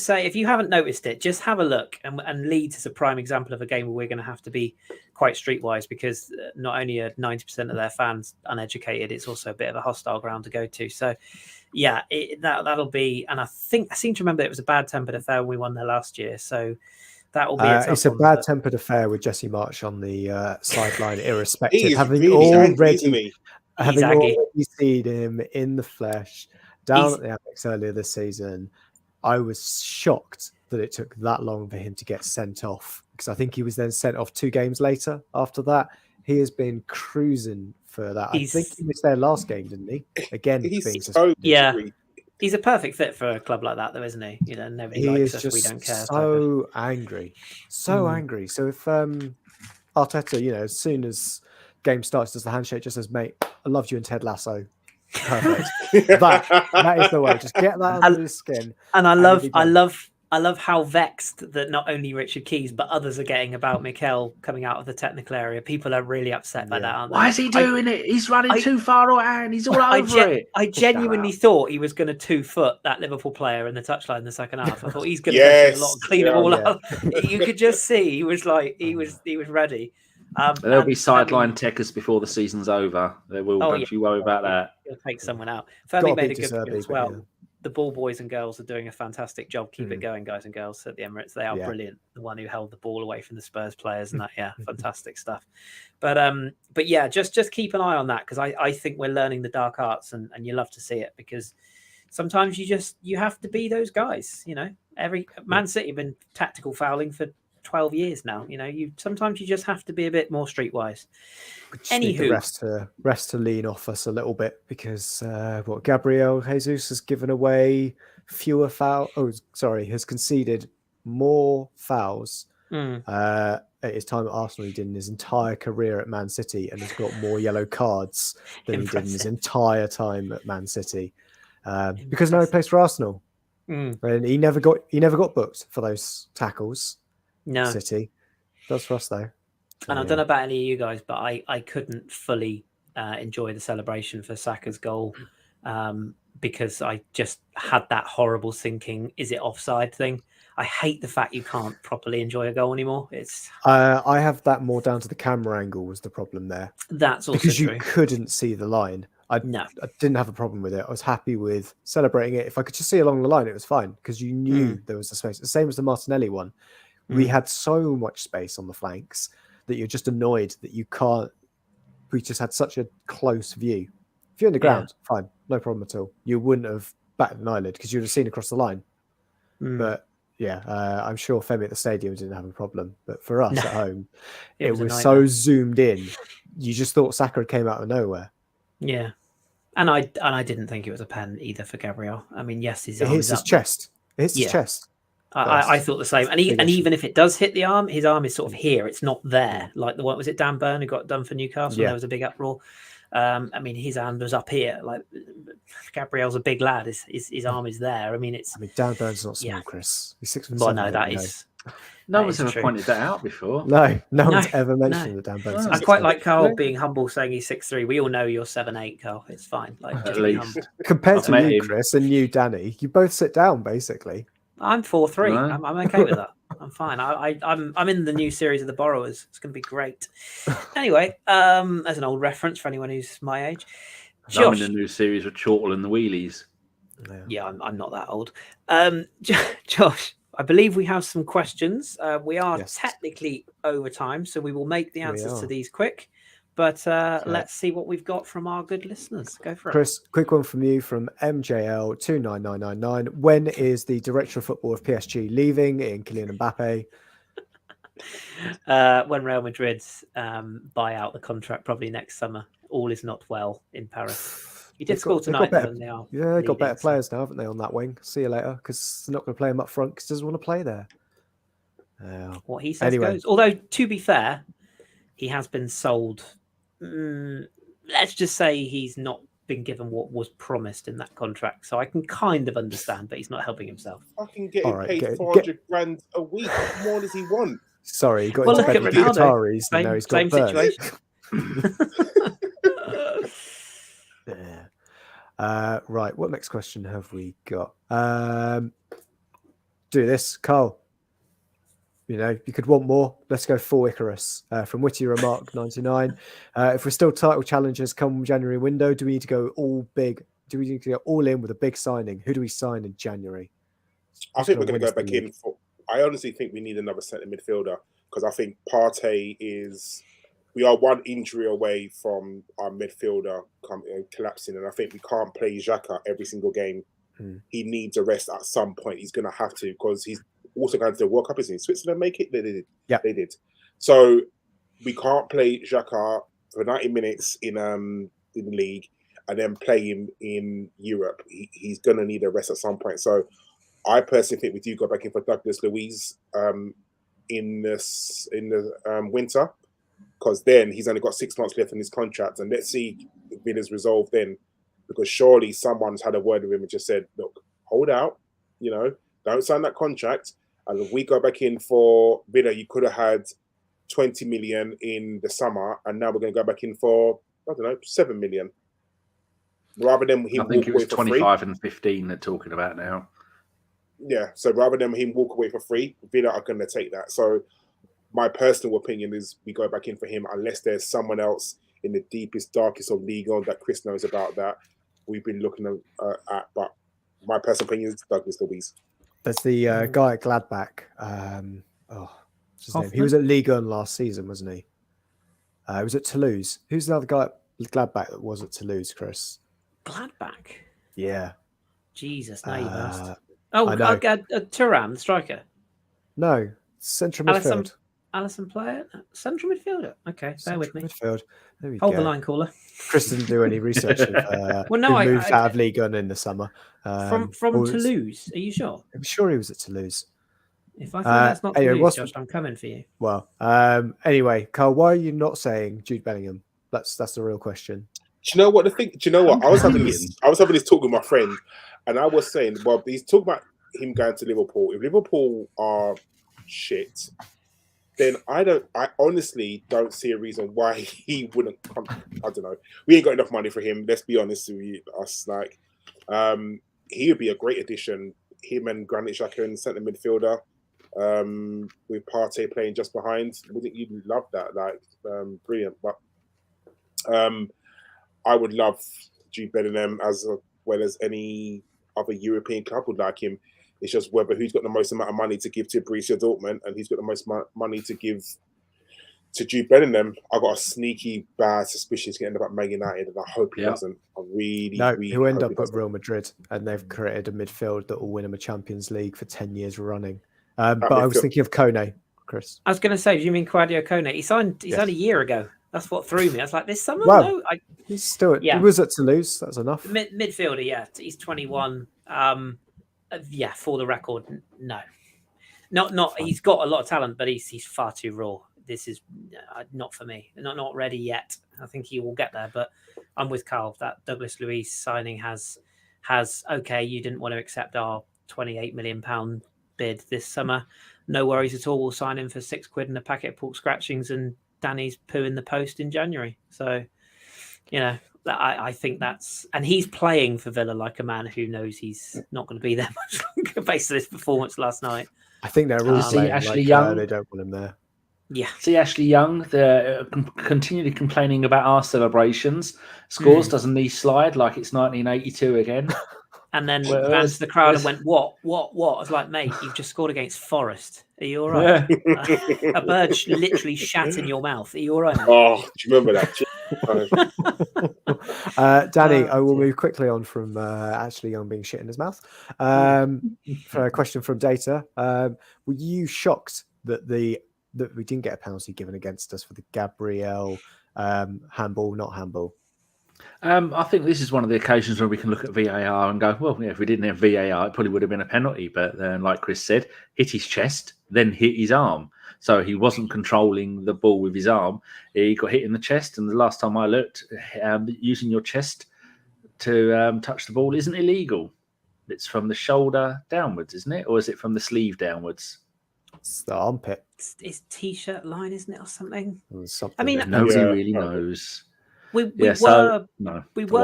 say, if you haven't noticed it, just have a look. And Leeds is a prime example of a game where we're going to have to be quite streetwise because not only are 90% of their fans uneducated, it's also a bit of a hostile ground to go to. So, yeah, that'll be. And I seem to remember it was a bad-tempered affair when we won there last year. So. That will be it's a bad-tempered affair with Jesse Marsch on the sideline, irrespective. Having already seen him in the flesh down at the Amex earlier this season, I was shocked that it took that long for him to get sent off because I think he was then sent off 2 games later. After that, he has been cruising for that. I think he was there last game, didn't he? Again, being suspended. Yeah. He's a perfect fit for a club like that, though, isn't he? Nobody likes us. We don't care. So angry. So if Arteta, as soon as game starts, does the handshake, just says, mate, I loved you in Ted Lasso. Perfect. that is the way. Just get that under his skin. And I love how vexed that not only Richard Keys but others are getting about Mikel coming out of the technical area. People are really upset by that, aren't they? Why is he doing it? He's running too far away and he's all over it. I genuinely thought he was going to 2-foot that Liverpool player in the touchline in the second half. I thought he's going to go through a lot and clean it all up. You could just see he was ready. There'll be sideline techers before the season's over. There will. Don't you worry about that. He'll take someone out. Fermi made a good point as well. Yeah. The ball boys and girls are doing a fantastic job. Keep it going, guys and girls, at the Emirates. They are brilliant. The one who held the ball away from the Spurs players and that, fantastic stuff. But yeah, just keep an eye on that because I think we're learning the dark arts and you love to see it because sometimes you have to be those guys. Every Man City have been tactical fouling for 12 years now. Sometimes you just have to be a bit more streetwise. Anywho, rest to lean off us a little bit because Gabriel Jesus has given away fewer fouls. Has conceded more fouls at his time at Arsenal he did in his entire career at Man City, and has got more yellow cards than he did in his entire time at Man City. Because now he plays for Arsenal, and he never got booked for those tackles. No, City does for us though. And I don't know about any of you guys, but I couldn't fully enjoy the celebration for Saka's goal because I just had that horrible thinking, is it offside thing? I hate the fact you can't properly enjoy a goal anymore. I have that more down to the camera angle was the problem there. That's also because true. You couldn't see the line. I didn't have a problem with it. I was happy with celebrating it. If I could just see along the line, it was fine because you knew there was a space. The same as the Martinelli one. We had so much space on the flanks that you're just annoyed that you can't. We just had such a close view. If you're in the ground, fine, no problem at all. You wouldn't have batted an eyelid because you'd have seen across the line. But I'm sure Femi at the stadium didn't have a problem. But for us at home, it was so zoomed in. You just thought Saka came out of nowhere. Yeah, and I didn't think it was a pen either for Gabriel. I mean, yes, his chest. It hits his chest. I thought the same. And even if it does hit the arm, his arm is sort of here. It's not there. Like the one, was it Dan Burn who got done for Newcastle? Yeah. There was a big uproar. I mean, his hand was up here. Like Gabriel's a big lad. His arm is there. I mean, Dan Burn's not small, Chris. He's 6'7". Well, no, that is. No one's ever pointed that out before. No one's ever mentioned the Dan Burns. I quite like Karl being humble, saying he's 6'3". We all know you're 7'8", Karl. It's fine. Like, at least compared to you, Chris, and you, Danny, you both sit down basically. I'm 4'3". Right. I'm okay with that. I'm fine. I'm in the new series of The Borrowers. It's going to be great. Anyway, as an old reference for anyone who's my age, I'm in the new series with Chortle and the Wheelies. Yeah, I'm not that old. Josh, I believe we have some questions. We are technically over time, so we will make the answers to these quick. But let's see what we've got from our good listeners. Go for it. Chris, quick one from you from MJL29999. When is the director of football of PSG leaving in Kylian Mbappe? When Real Madrid buy out the contract, probably next summer. All is not well in Paris. You did score tonight. They've got better players now, haven't they, on that wing? See you later, because they're not going to play him up front because he doesn't want to play there. What he says goes. Although, to be fair, he has been sold. Let's just say he's not been given what was promised in that contract. So I can kind of understand, but he's not helping himself. Fucking getting paid 400 grand a week. What more does he want? Sorry, he got into bed with Qataris, and now he's got situation. Right, what next question have we got? Do this, Karl. You know, you could want more. Let's go full Icarus. From Witty Remark 99. If we're still title challengers come January window, do we need to go all big? Do we need to go all in with a big signing? Who do we sign in January? I think we're going to go back in for. I honestly think we need another centre midfielder because I think Partey is. We are one injury away from our midfielder collapsing, and I think we can't play Xhaka every single game. He needs a rest at some point. He's going to have to because he's also going to the World Cup. Isn't he? Switzerland make it? They did. Yeah, they did. So we can't play Xhaka for 90 minutes in the league and then play him in Europe. He's going to need a rest at some point. So I personally think we do go back in for Douglas Luiz in the winter. Because then he's only got 6 months left in his contract, and let's see if Villa's resolved then. Because surely someone's had a word with him and just said, "Look, hold out, don't sign that contract." And if we go back in for Villa, you could have had 20 million in the summer, and now we're going to go back in for 7 million. Rather than him, I think it was 25 and 15 they're talking about now. Yeah, so rather than him walk away for free, Villa are going to take that. So. My personal opinion is we go back in for him unless there's someone else in the deepest, darkest of League On that Chris knows about that we've been looking at. But my personal opinion is Douglas Luiz. There's the guy at Gladbach. What's his name? He was at Ligue 1 last season, wasn't he? He was at Toulouse. Who's the other guy at Gladbach that was at Toulouse, Chris? Gladbach? Yeah. Jesus, now you've asked. Thuram, the striker? No, central midfield. Alisson player, central midfielder. Okay, bear with me. Midfield. Hold the line, caller. Chris didn't do any research. I moved out of Ligue 1 in the summer. From Toulouse, are you sure? I'm sure he was at Toulouse. If I think that's not Toulouse, Josh, I'm coming for you. Well, anyway, Karl, why are you not saying Jude Bellingham? That's the real question. Do you know what? I was having this talk with my friend, and I was saying, well, he's talking about him going to Liverpool. If Liverpool are shit, then I honestly don't see a reason why he wouldn't come. I don't know. We ain't got enough money for him. Let's be honest with us. Like, he would be a great addition. Him and Granit Xhaka in centre midfielder, with Partey playing just behind. Wouldn't you love that? Like, brilliant. But I would love Jude Bellingham as well as any other European club would like him. It's just whether who's got the most amount of money to give to Borussia Dortmund and who's got the most money to give to Jude Bellingham. I've got a sneaky bad suspicion he's going to end up at Man United, and I hope he doesn't. He'll end up at Real Madrid, and they've created a midfield that will win him a Champions League for 10 years running. But I was thinking of Kone, Chris. I was going to say, do you mean Claudio Kone? He signed a year ago. That's what threw me. I was like, this summer? Wow. No. He's still he was at Toulouse. That's enough. Midfielder, yeah. He's 21. For the record, no. Not. He's got a lot of talent, but he's far too raw. This is not for me. Not ready yet. I think he will get there, but I'm with Karl. That Douglas Luiz signing has okay. You didn't want to accept our £28 million bid this summer. No worries at all. We'll sign him for £6 and a packet of pork scratchings and Danny's poo in the post in January. So, I think that's, and he's playing for Villa like a man who knows he's not going to be there much longer based on his performance last night. I think they're all saying Ashley Young. they don't want him there. Yeah. See Ashley Young, they're continually complaining about our celebrations. Scores, doesn't he slide like it's 1982 again? And then ran to the crowd and went, what? I was like, mate, you've just scored against Forest. Are you all right? Yeah. A bird literally shat in your mouth. Are you all right, mate? Oh, do you remember that? Danny, I will move quickly on from Ashley Young being shit in his mouth. For a question from Data. Were you shocked that we didn't get a penalty given against us for the Gabriel handball, not handball? I think this is one of the occasions where we can look at VAR and go, well, yeah, if we didn't have VAR, it probably would have been a penalty. But then, like Kris said, hit his chest, then hit his arm. So he wasn't controlling the ball with his arm. He got hit in the chest. And the last time I looked, using your chest to touch the ball isn't illegal. It's from the shoulder downwards, isn't it? Or is it from the sleeve downwards? It's the armpit. It's t-shirt line, isn't it, or something? Something. I mean, nobody really knows. We were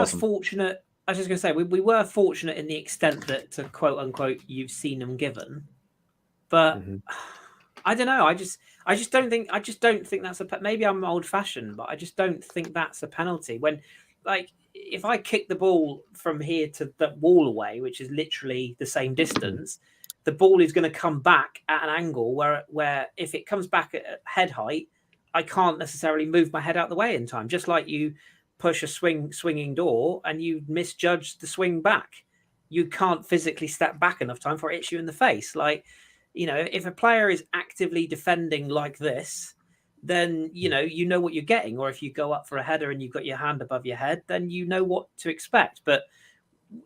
fortunate. I was just going to say we were fortunate in the extent that, to quote unquote, you've seen them given. But I don't know. I just don't think that's maybe I'm old fashioned, but I just don't think that's a penalty. When, like, if I kick the ball from here to the wall away, which is literally the same distance, the ball is going to come back at an angle where if it comes back at head height, I can't necessarily move my head out the way in time. Just like you push a swinging door and you misjudge the swing back, you can't physically step back enough time for it hits you in the face. Like, if a player is actively defending like this, then you know what you're getting. Or if you go up for a header and you've got your hand above your head, then you know what to expect. But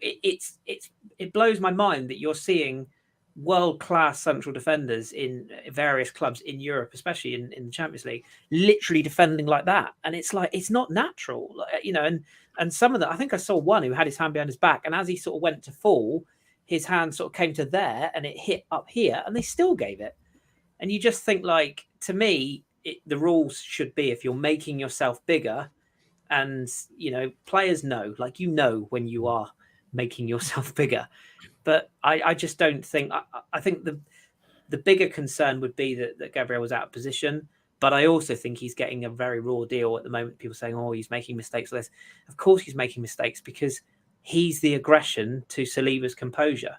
it blows my mind that you're seeing world-class central defenders in various clubs in Europe, especially in the Champions League, literally defending like that. And it's like, it's not natural, and some of that, I think I saw one who had his hand behind his back, and as he sort of went to fall, his hand sort of came to there and it hit up here and they still gave it. And you just think, like, to me, the rules should be, if you're making yourself bigger, and, players know, like, when you are making yourself bigger. But I just don't think. I think the bigger concern would be that Gabriel was out of position. But I also think he's getting a very raw deal at the moment. People saying, "Oh, he's making mistakes." With this, of course, he's making mistakes because he's the aggression to Saliba's composure.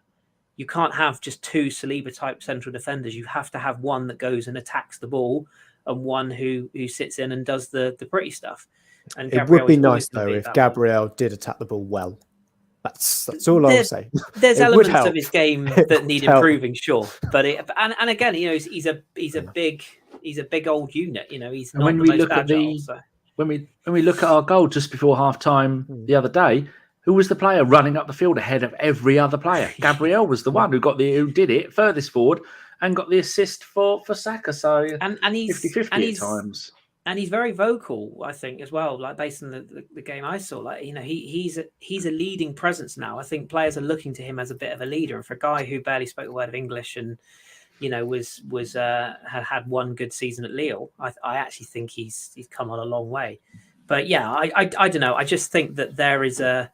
You can't have just two Saliba type central defenders. You have to have one that goes and attacks the ball, and one who sits in and does the pretty stuff. And it would be nice though if Gabriel did attack the ball well. That's all I'll say. There's elements of his game that need improving, sure, but and again, he's a big old unit. He's not when the we most look agile, at when we look at our goal just before half time the other day, who was the player running up the field ahead of every other player? Gabriel was the one who did it furthest forward and got the assist for Saka. So and he's 50-50 at times. And he's very vocal, I think, as well. Like, based on the game I saw, like, he's a leading presence now. I think players are looking to him as a bit of a leader. And for a guy who barely spoke a word of English and had one good season at Lille, I actually think he's come on a long way. But yeah, I don't know. I just think that there is I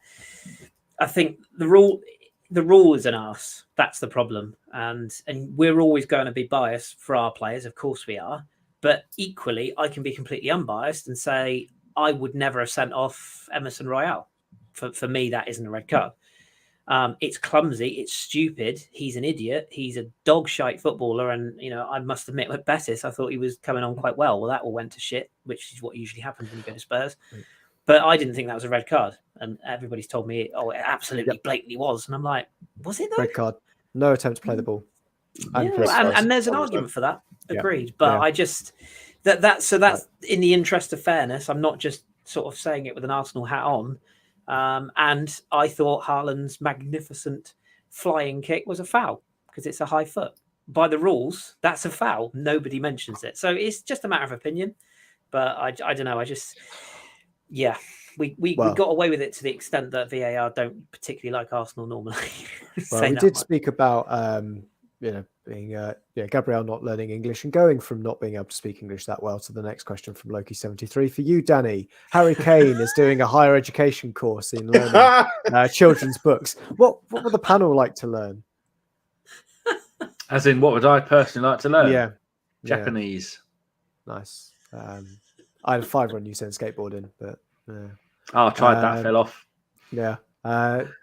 think the rule is an arse. That's the problem, and we're always going to be biased for our players. Of course we are. But equally, I can be completely unbiased and say I would never have sent off Emerson Royale. For me, that isn't a red card. It's clumsy. It's stupid. He's an idiot. He's a dog shite footballer. And, I must admit, with Betis, I thought he was coming on quite well. Well, that all went to shit, which is what usually happens when you go to Spurs. But I didn't think that was a red card. And everybody's told me, it absolutely blatantly was. And I'm like, was it though? Red card. No attempt to play the ball. And there's an argument for that. Agreed. But I just that's in the interest of fairness. I'm not just sort of saying it with an Arsenal hat on. And I thought Haaland's magnificent flying kick was a foul because it's a high foot. by the rules, that's a foul. Nobody mentions it. So it's just a matter of opinion. But I don't know. We got away with it to the extent that VAR don't particularly like Arsenal normally. Well, we did speak about being Gabriel not learning English and going from not being able to speak English that well to the next question from Loki73 for you, Danny. Harry Kane is doing a higher education course in learning children's books. What would the panel like to learn? As in, what would I personally like to learn? Yeah, Japanese. Yeah. Nice. I had a 5 on you saying skateboarding, but I tried that, fell off. Yeah.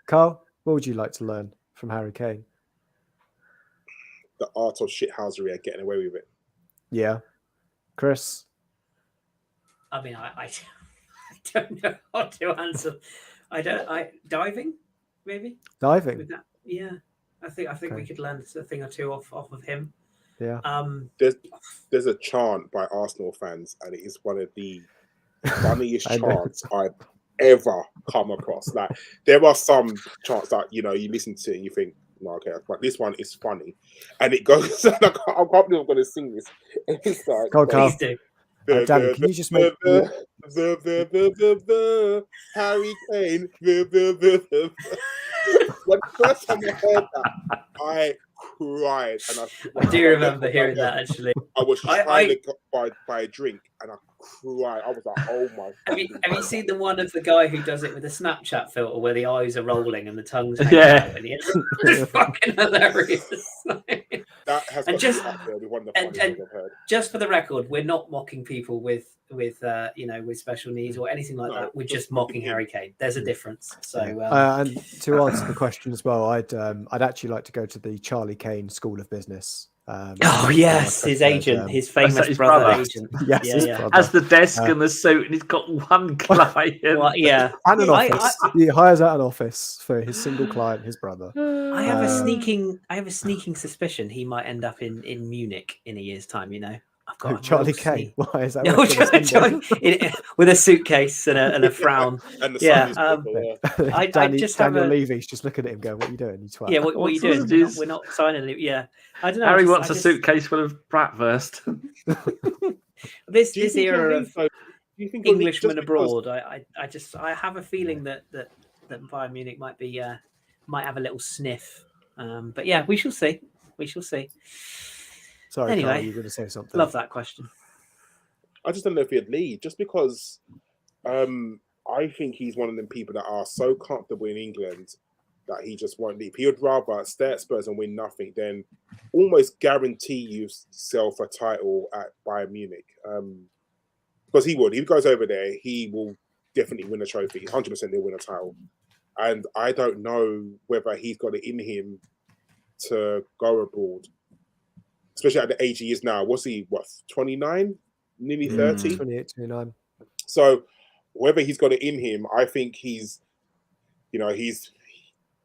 Karl, what would you like to learn from Harry Kane? The art of shithousery and getting away with it. Yeah. Kris? I mean, I don't know how to answer. Diving, maybe? Diving? Yeah. I think we could learn a thing or two off of him. Yeah. There's a chant by Arsenal fans, and it is one of the funniest chants I've ever come across. Like, there are some chants that you listen to and you think, no, okay, but this one is funny, and it goes. I can't believe I'm going to sing this. It's like, go on, Karl. Danny, can you just make Harry Kane? When the first time I heard that, I cried, and I do remember hearing that actually. I was trying to buy a drink, and I cried. I was like, "Oh my!" Have you seen the one of the guy who does it with a Snapchat filter, where the eyes are rolling and the tongue's hanging out? And it's fucking hilarious. That has got to be up there with one of the funniest things I've heard. Just for the record, we're not mocking people with special needs or anything like that. We're just mocking Harry Kane. There's a difference. So, and to answer the question as well, I'd actually like to go to the Charlie Kane School of Business. Yes, his agent, his famous brother agent. Yes, his brother. Has the desk and the suit, and he's got one client. Well, yeah, and an office. He hires out an office for his single client, his brother. I have a sneaking suspicion he might end up in Munich in a year's time. I've got Charlie Kane. Why is that? With a suitcase and a frown. And the Daniel Levy's just looking at him, going, "What are you doing? You twat." Yeah, what are you doing? We're not signing it. Yeah, I don't know. Harry wants a suitcase full of bratwurst. this era of Englishmen abroad, I have a feeling that Bayern Munich might have a little sniff. But yeah, we shall see. Sorry, anyway, Karl, you were going to say something. Love that question. I just don't know if he'd leave, just because I think he's one of them people that are so comfortable in England that he just won't leave. He would rather stay at Spurs and win nothing than almost guarantee yourself a title at Bayern Munich. Because he would. If he goes over there, he will definitely win a trophy. 100% he'll win a title. And I don't know whether he's got it in him to go abroad. Especially at the age he is now. What's he, 29? Nearly 30? 28, 29. So whether he's got it in him, I think he's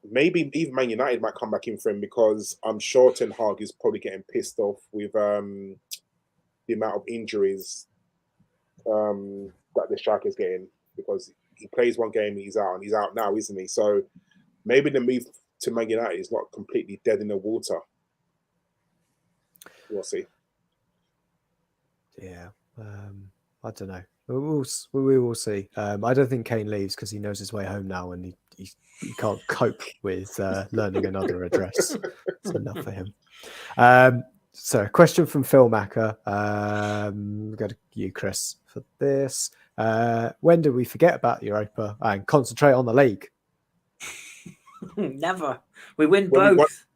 maybe even Man United might come back in for him, because I'm sure Ten Hag is probably getting pissed off with the amount of injuries that the striker's getting, because he plays one game, he's out, and he's out now, isn't he? So maybe the move to Man United is not completely dead in the water. We'll see. Yeah, I don't know. We will see. I don't think Kane leaves because he knows his way home now, and he can't cope with learning another address. It's enough for him. So, question from Phil Macker. We'll go to you, Kris, for this. When do we forget about Europa and concentrate on the league? Never. We win both.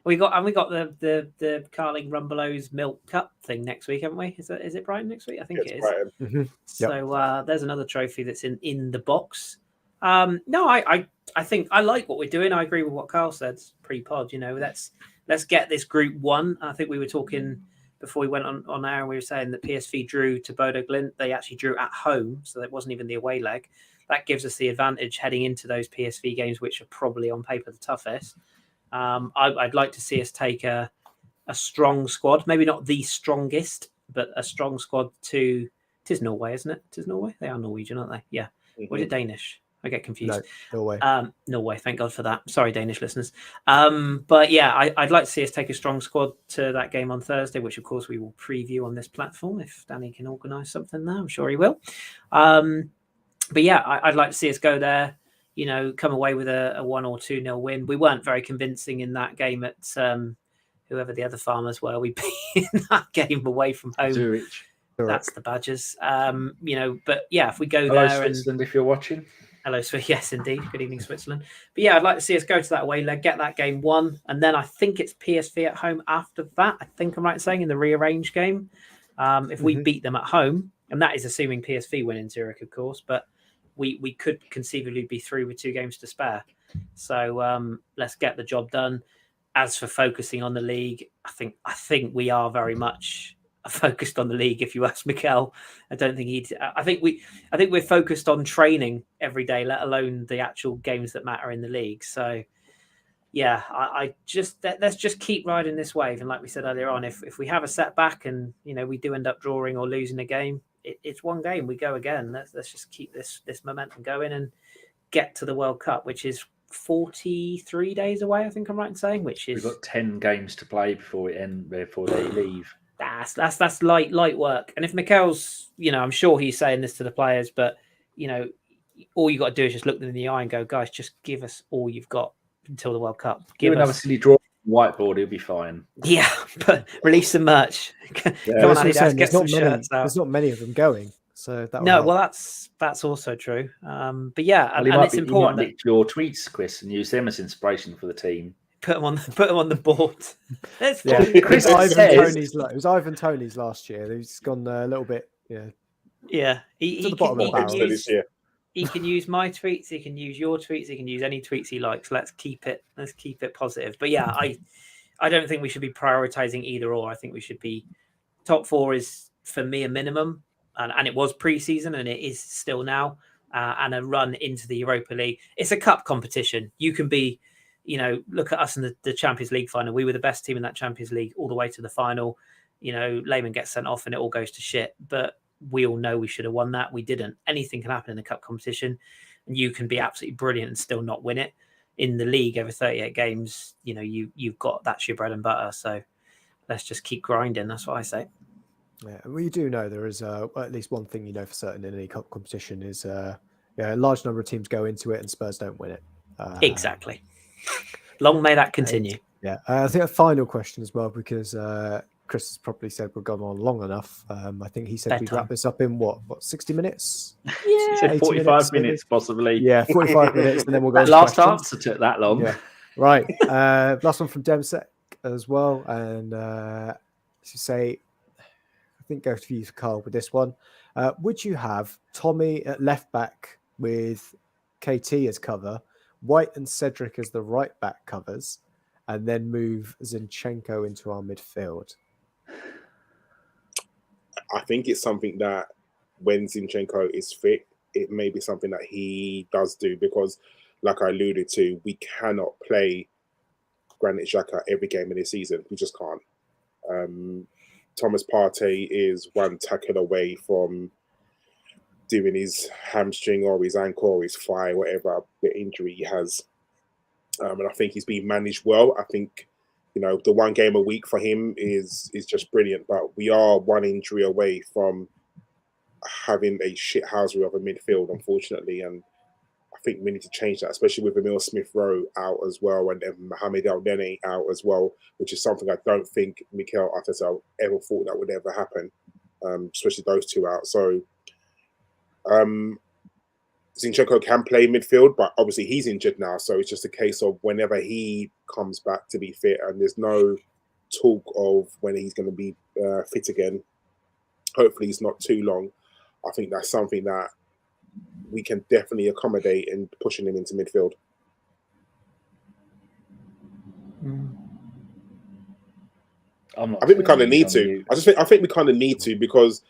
We got the Carling Rumbelows Milk Cup thing next week, haven't we? Is it Brighton next week? I think it is. Mm-hmm. So there's another trophy that's in the box. No, I think I like what we're doing. I agree with what Karl said pre-pod. Let's get this group one. I think we were talking before we went on air, and we were saying that PSV drew to Bodo Glimt. They actually drew at home, so that wasn't even the away leg. That gives us the advantage heading into those PSV games, which are probably on paper the toughest. I'd like to see us take a strong squad, maybe not the strongest, but a strong squad to. It is Norway, isn't it? It is Norway. They are Norwegian, aren't they? Yeah. Mm-hmm. Or is it Danish? I get confused. No, Norway. Norway, thank God for that. Sorry, Danish listeners. But yeah, I'd like to see us take a strong squad to that game on Thursday, which of course we will preview on this platform if Danny can organise something there. I'm sure he will. But yeah, I'd like to see us go there, come away with a 1 or 2-0 win. We weren't very convincing in that game at whoever the other farmers were. We beat in that game away from home. Zurich. That's the Badgers. But yeah, if we go Hello, there Switzerland, if you're watching. Hello, yes, indeed. Good evening, Switzerland. But yeah, I'd like to see us go to that away leg, get that game won, and then I think it's PSV at home after that. I think I'm right in saying in the rearranged game. If we beat them at home, and that is assuming PSV win in Zurich, of course, but we could conceivably be through with 2 games to spare. So let's get the job done. As for focusing on the league, I think we are very much focused on the league. If you ask Mikel, I don't think I think we're focused on training every day, let alone the actual games that matter in the league. So yeah, let's just keep riding this wave. And like we said earlier on, if we have a setback and we do end up drawing or losing a game, it's one game, we go again. Let's just keep this momentum going and get to the World Cup, which is 43 days away. I think I'm right in saying, which is we've got 10 games to play before they leave. That's light work. And if Mikel's, I'm sure he's saying this to the players, but all you got to do is just look them in the eye and go, guys, just give us all you've got until the World Cup. Give another silly draw whiteboard, he'll be fine. Yeah, but release some merch. Come on, Adidas, get some shirts out. There's not many of them going, so that well, that's also true. But yeah, and it's important. You might nick your tweets, Chris, and use them as inspiration for the team. Put them on the board. Chris it was Ivan Toney's last year. He's gone a little bit. Yeah. He can use my tweets. He can use your tweets. He can use any tweets he likes. Let's keep it positive. But yeah, I don't think we should be prioritizing either or. I think we should be top 4 is for me a minimum, and it was pre-season and it is still now, and a run into the Europa League. It's a cup competition. You can be. Look at us in the Champions League final. We were the best team in that Champions League all the way to the final. Lehmann gets sent off and it all goes to shit. But we all know we should have won that. We didn't. Anything can happen in the cup competition. And you can be absolutely brilliant and still not win it. In the league, over 38 games, you've got, that's your bread and butter. So let's just keep grinding. That's what I say. Yeah, well, you do know there is at least one thing for certain in any cup competition is a large number of teams go into it and Spurs don't win it. Exactly. Long may that continue. Yeah, I think a final question as well, because Chris has probably said we've gone on long enough. I think he said we'd wrap this up in what 60 minutes? Yeah, he said 45 minutes possibly. Yeah, 45 minutes, and then we'll go. Last answer took that long. Yeah. Right. Last one from Demsek as well, and to say, I think go for you, Karl, with this one. Would you have Tommy at left back with KT as cover, White and Cedric as the right back covers, and then move Zinchenko into our midfield? I think it's something that when Zinchenko is fit, it may be something that he does do, because like I alluded to, we cannot play Granit Xhaka every game of the season. We just can't. Thomas Partey is one tackle away from doing his hamstring or his ankle or his thigh, whatever the injury he has. And I think he's being managed well. I think, the one game a week for him is just brilliant. But we are one injury away from having a shithousery of a midfield, unfortunately. And I think we need to change that, especially with Emile Smith-Rowe out as well, and Mohamed El-Neni out as well, which is something I don't think Mikel Arteta ever thought that would ever happen, especially those two out. So Zinchenko can play midfield, but obviously he's injured now, so it's just a case of whenever he comes back to be fit, and there's no talk of when he's going to be fit again. Hopefully it's not too long. I think that's something that we can definitely accommodate in pushing him into midfield. I think we kind of need to. I think we kind of need to, because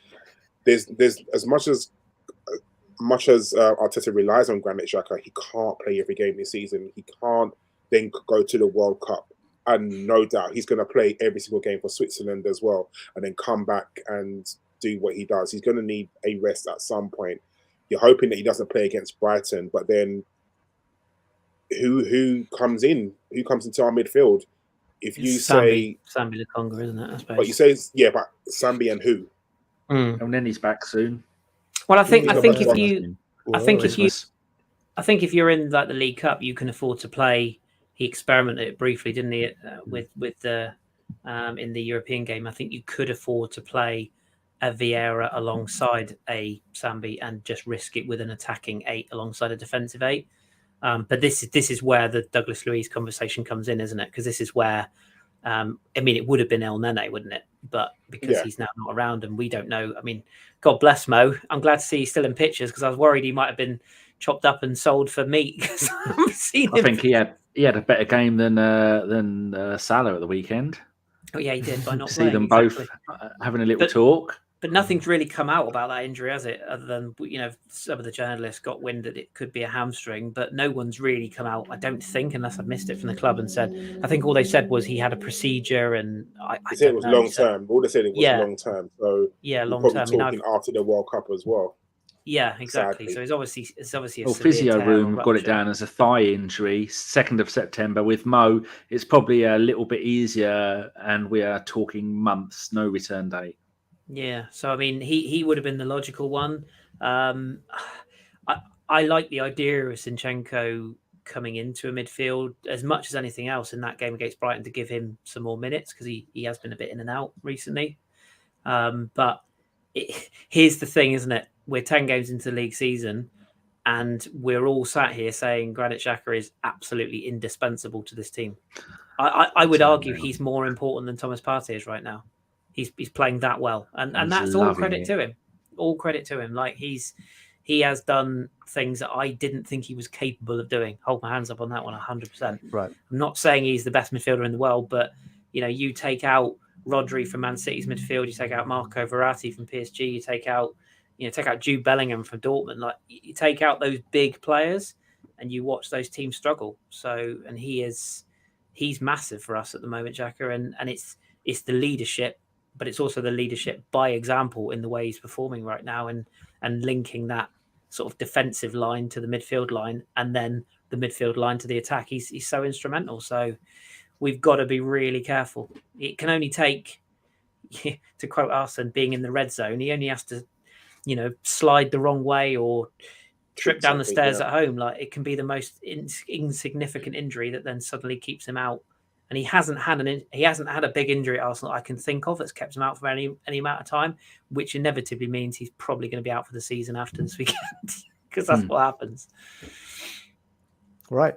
there's as much as Arteta relies on Granit Xhaka, he can't play every game this season. He can't then go to the World Cup, and no doubt he's going to play every single game for Switzerland as well, and then come back and do what he does. He's going to need a rest at some point. You're hoping that he doesn't play against Brighton, but then who comes in? Who comes into our midfield? If you say Sambi Lokonga, isn't it? I suppose. But you say but Sambi and who? And then he's back soon. Well, I think if you're in like the League Cup, you can afford to play. He experimented it briefly, didn't he? With the in the European game, I think you could afford to play a Vieira alongside a Sambi and just risk it with an attacking 8 alongside a defensive 8. But this is where the Douglas Luiz conversation comes in, isn't it? Because this is where, I mean, it would have been El Nene, wouldn't it? But because he's now not around and we don't know. I mean, God bless Mo. I'm glad to see he's still in pictures because I was worried he might have been chopped up and sold for meat. I think he had a better game than Salah at the weekend. Oh yeah, he did by not see them both having a little talk. But nothing's really come out about that injury, has it? Other than, some of the journalists got wind that it could be a hamstring, but no one's really come out, I don't think, unless I've missed it from the club and said, I think all they said was he had a procedure and they said it was long term. All they said it was long term. So long term. Talking after the World Cup as well. Yeah, exactly. Sadly. So it's obviously a physio room got it down as a thigh injury, 2nd of September. With Mo, it's probably a little bit easier, and we are talking months, no return date. Yeah, so I mean, he would have been the logical one. I like the idea of Zinchenko coming into a midfield as much as anything else in that game against Brighton to give him some more minutes because he has been a bit in and out recently. But here's the thing, isn't it? We're 10 games into the league season and we're all sat here saying Granit Xhaka is absolutely indispensable to this team. I would argue he's more important than Thomas Partey is right now. He's playing that well, and that's all credit to him. All credit to him. Like he has done things that I didn't think he was capable of doing. Hold my hands up on that one, 100%. Right. I'm not saying he's the best midfielder in the world, but you take out Rodri from Man City's midfield, you take out Marco Verratti from PSG, you take out Jude Bellingham from Dortmund. Like you take out those big players, and you watch those teams struggle. So, and he's massive for us at the moment, Xhaka, and it's the leadership. But it's also the leadership by example in the way he's performing right now and linking that sort of defensive line to the midfield line and then the midfield line to the attack. He's so instrumental. So we've got to be really careful. It can only take, to quote Arsene, being in the red zone. He only has to, slide the wrong way or trip down the stairs at home. Like it can be the most insignificant injury that then suddenly keeps him out. And he hasn't had a big injury at Arsenal I can think of that's kept him out for any amount of time, which inevitably means he's probably going to be out for the season after this weekend because that's what happens. Right.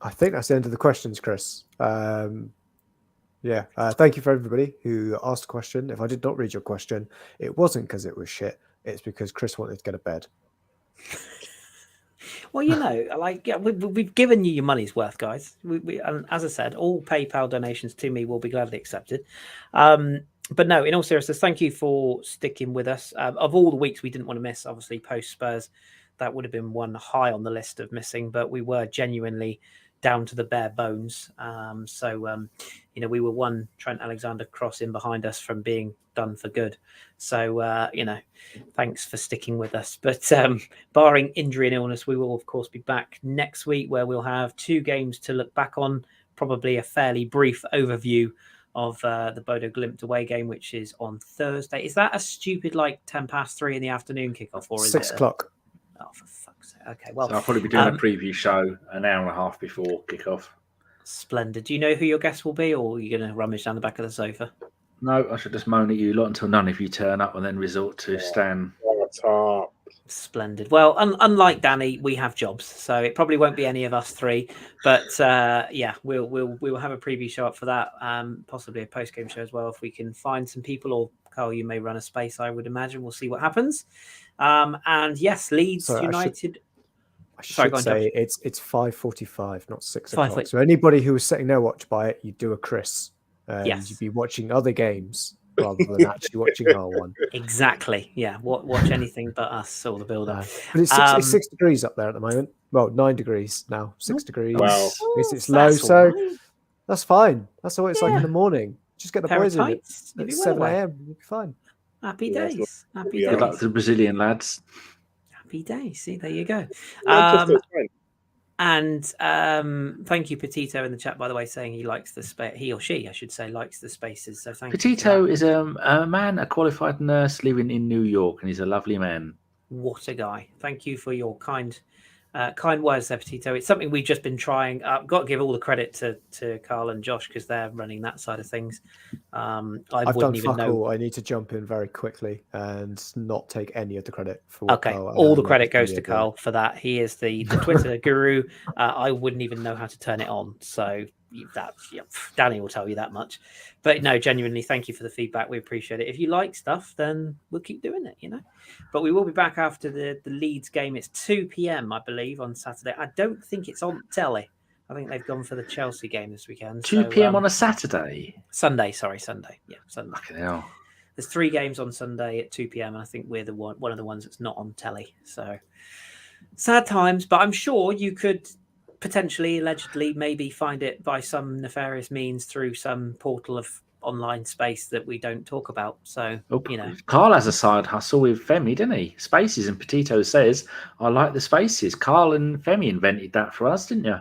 I think that's the end of the questions, Kris. Thank you for everybody who asked a question. If I did not read your question, it wasn't because it was shit. It's because Kris wanted to go to bed. Well, we've given you your money's worth, guys. And as I said, all PayPal donations to me will be gladly accepted. But no, in all seriousness, thank you for sticking with us. Of all the weeks we didn't want to miss, obviously, post Spurs, that would have been one high on the list of missing, but we were genuinely down to the bare bones. We were one Trent Alexander cross in behind us from being done for good. So, thanks for sticking with us. But barring injury and illness, we will, of course, be back next week where we'll have 2 games to look back on, probably a fairly brief overview of the Bodo Glimt away game, which is on Thursday. Is that a stupid, 3:10 in the afternoon kickoff? Or is 6 o'clock? Oh, for fuck's sake. Okay, well. So I'll probably be doing a preview show an hour and a half before kickoff. Splendid. Do you know who your guest will be, or are you going to rummage down the back of the sofa? No, I should just moan at you lot until none of you turn up and then resort to Stan. Splendid. Well, unlike Danny, we have jobs, so it probably won't be any of us 3. But we'll have a preview show up for that. Possibly a post-game show as well if we can find some people. Or Karl, you may run a space. I would imagine. We'll see what happens. And yes, Leeds United. I should say it's 5:45, not 6 o'clock. So anybody who was sitting there watch by it, you do a Kris. You'd be watching other games rather than actually watching our one. Exactly. Yeah. Watch anything but us or the build-up. But it's 6 degrees up there at the moment. Well, 9 degrees now. 6 degrees. Wow. It's low, so that's fine. That's what it's like in the morning. Just get the boys in at 7 a.m. You'll be fine. Happy days. Happy days. Good luck to the Brazilian lads. Happy days. See, there you go. Manchester is fine. And thank you, Petito, in the chat, by the way, saying he likes the space. He or she, I should say, likes the spaces. So thank you. Petito is a man, a qualified nurse living in New York, and he's a lovely man. What a guy. Thank you for your kind words there, Petito. It's something we've just been trying. I've got to give all the credit to Karl and Josh because they're running that side of things. I've done fuck all. I need to jump in very quickly and not take any of the credit for what Okay, Karl, all the credit goes to Karl for that. He is the Twitter guru. I wouldn't even know how to turn it on. So Danny will tell you that much. But no, genuinely, thank you for the feedback. We appreciate it. If you like stuff, then we'll keep doing it, But we will be back after the Leeds game. It's 2 p.m, I believe, on Saturday. I don't think it's on telly. I think they've gone for the Chelsea game this weekend. 2 p.m. on a Saturday? Sunday. Yeah, Sunday. Fucking hell. There's 3 games on Sunday at 2 p.m, and I think we're one of the ones that's not on telly. So sad times, but I'm sure you could potentially, allegedly, maybe find it by some nefarious means through some portal of online space that we don't talk about. So, Karl has a side hustle with Femi, didn't he? Spaces, and Petito says, I like the spaces. Karl and Femi invented that for us, didn't you?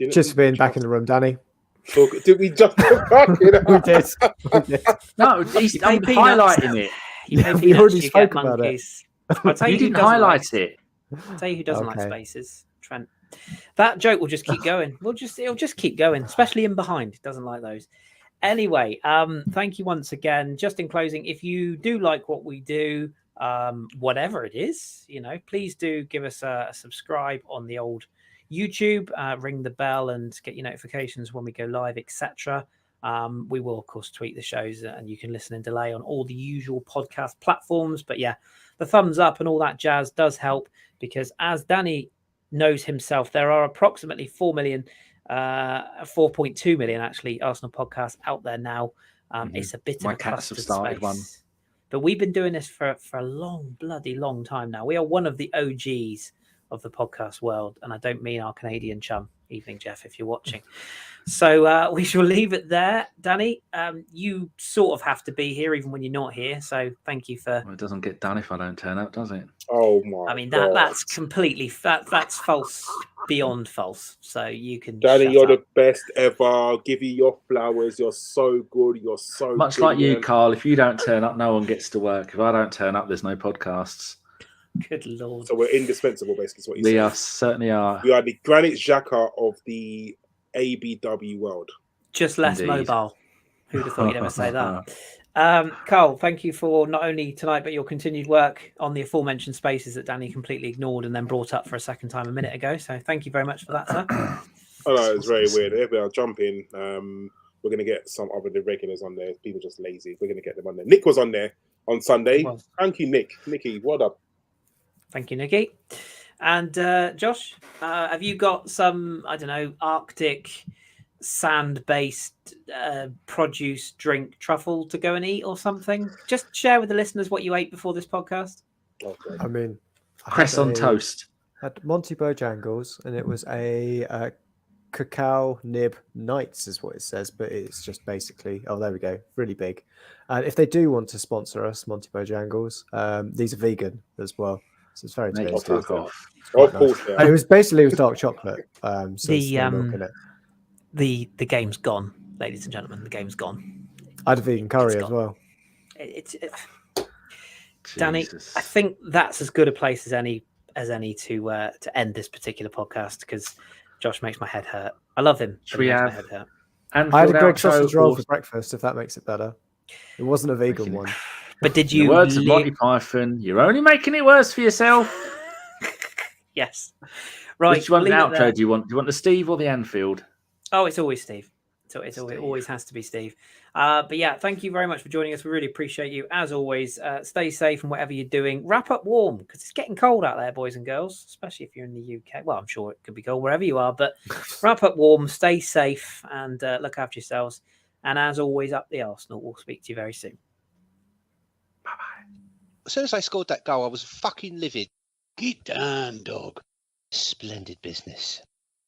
Just for being back in the room, Danny. Did we just go back? We did. No, I'm highlighting it. We already spoke about it. I'll tell you didn't highlight it. I'll tell you who doesn't like spaces. Trent. That joke will just keep going. It'll just keep going, especially in behind. It doesn't like those. Anyway, thank you once again. Just in closing, if you do like what we do, whatever it is, please do give us a subscribe on the old YouTube, ring the bell and get your notifications when we go live, etc. We will, of course, tweet the shows and you can listen in delay on all the usual podcast platforms. But yeah, the thumbs up and all that jazz does help because as Danny knows himself, there are approximately 4.2 million actually Arsenal podcasts out there now. It's a bit of a clustered space. One. But we've been doing this for a bloody long time now. We are one of the OGs of the podcast world, and I don't mean our Canadian chum. Evening, Jeff, if you're watching. So we shall leave it there. Danny, you sort of have to be here even when you're not here. So thank you for... Well, it doesn't get done if I don't turn up, does it? Oh, my God. That's completely... That's false, beyond false. So you can... Danny, you're the best ever. I'll give you your flowers. You're so good. You're so much brilliant. Like you, Karl. If you don't turn up, no one gets to work. If I don't turn up, there's no podcasts. Good Lord. So we're indispensable, basically, is what you're saying. We are, certainly are. We are the Granit Xhaka of the ABW world. Just less mobile. Who'd have thought you'd ever say that? Karl, thank you for not only tonight, but your continued work on the aforementioned spaces that Danny completely ignored and then brought up for a second time a minute ago. So thank you very much for that, sir. Oh, no, it's very weird. If I'll jump in, we're going to get some of the regulars on there. People are just lazy. We're going to get them on there. Nick was on there on Sunday. Thank you, Nick. Nicky, what up? Thank you, Nicky. And Josh, have you got some, I don't know, Arctic sand-based produce drink truffle to go and eat or something? Just share with the listeners what you ate before this podcast. Okay. I mean, cress on toast. Had Monty Bojangles, and it was a cacao nib nights is what it says, but it's just basically, oh, there we go, really big. And if they do want to sponsor us, Monty Bojangles, these are vegan as well. So it's very tasty. Of course, yeah. And it was dark chocolate. So the game's gone, ladies and gentlemen. The game's gone. I had a vegan curry as well. Danny, I think that's as good a place as any to end this particular podcast because Josh makes my head hurt. I love him. Should we have? My head hurt. I had a Greg sausage roll for breakfast. If that makes it better, it wasn't a vegan one. But did you? In the words of Monty Python, you're only making it worse for yourself. Yes. Right. Which one outro do you want? Do you want the Steve or the Anfield? Oh, it's always Steve. So it always has to be Steve. But yeah, thank you very much for joining us. We really appreciate you. As always, stay safe and whatever you're doing. Wrap up warm because it's getting cold out there, boys and girls, especially if you're in the UK. Well, I'm sure it could be cold wherever you are, but wrap up warm, stay safe, and look after yourselves. And as always, up the Arsenal. We'll speak to you very soon. Bye-bye. As soon as I scored that goal, I was fucking livid. Get down, dog. Splendid business.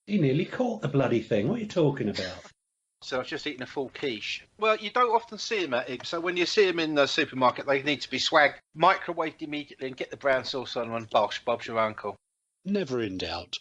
He nearly caught the bloody thing. What are you talking about? So I've just eaten a full quiche. Well, you don't often see them at it. So when you see them in the supermarket, they need to be swagged, microwaved immediately, and get the brown sauce on and bosh, Bob's your uncle. Never in doubt.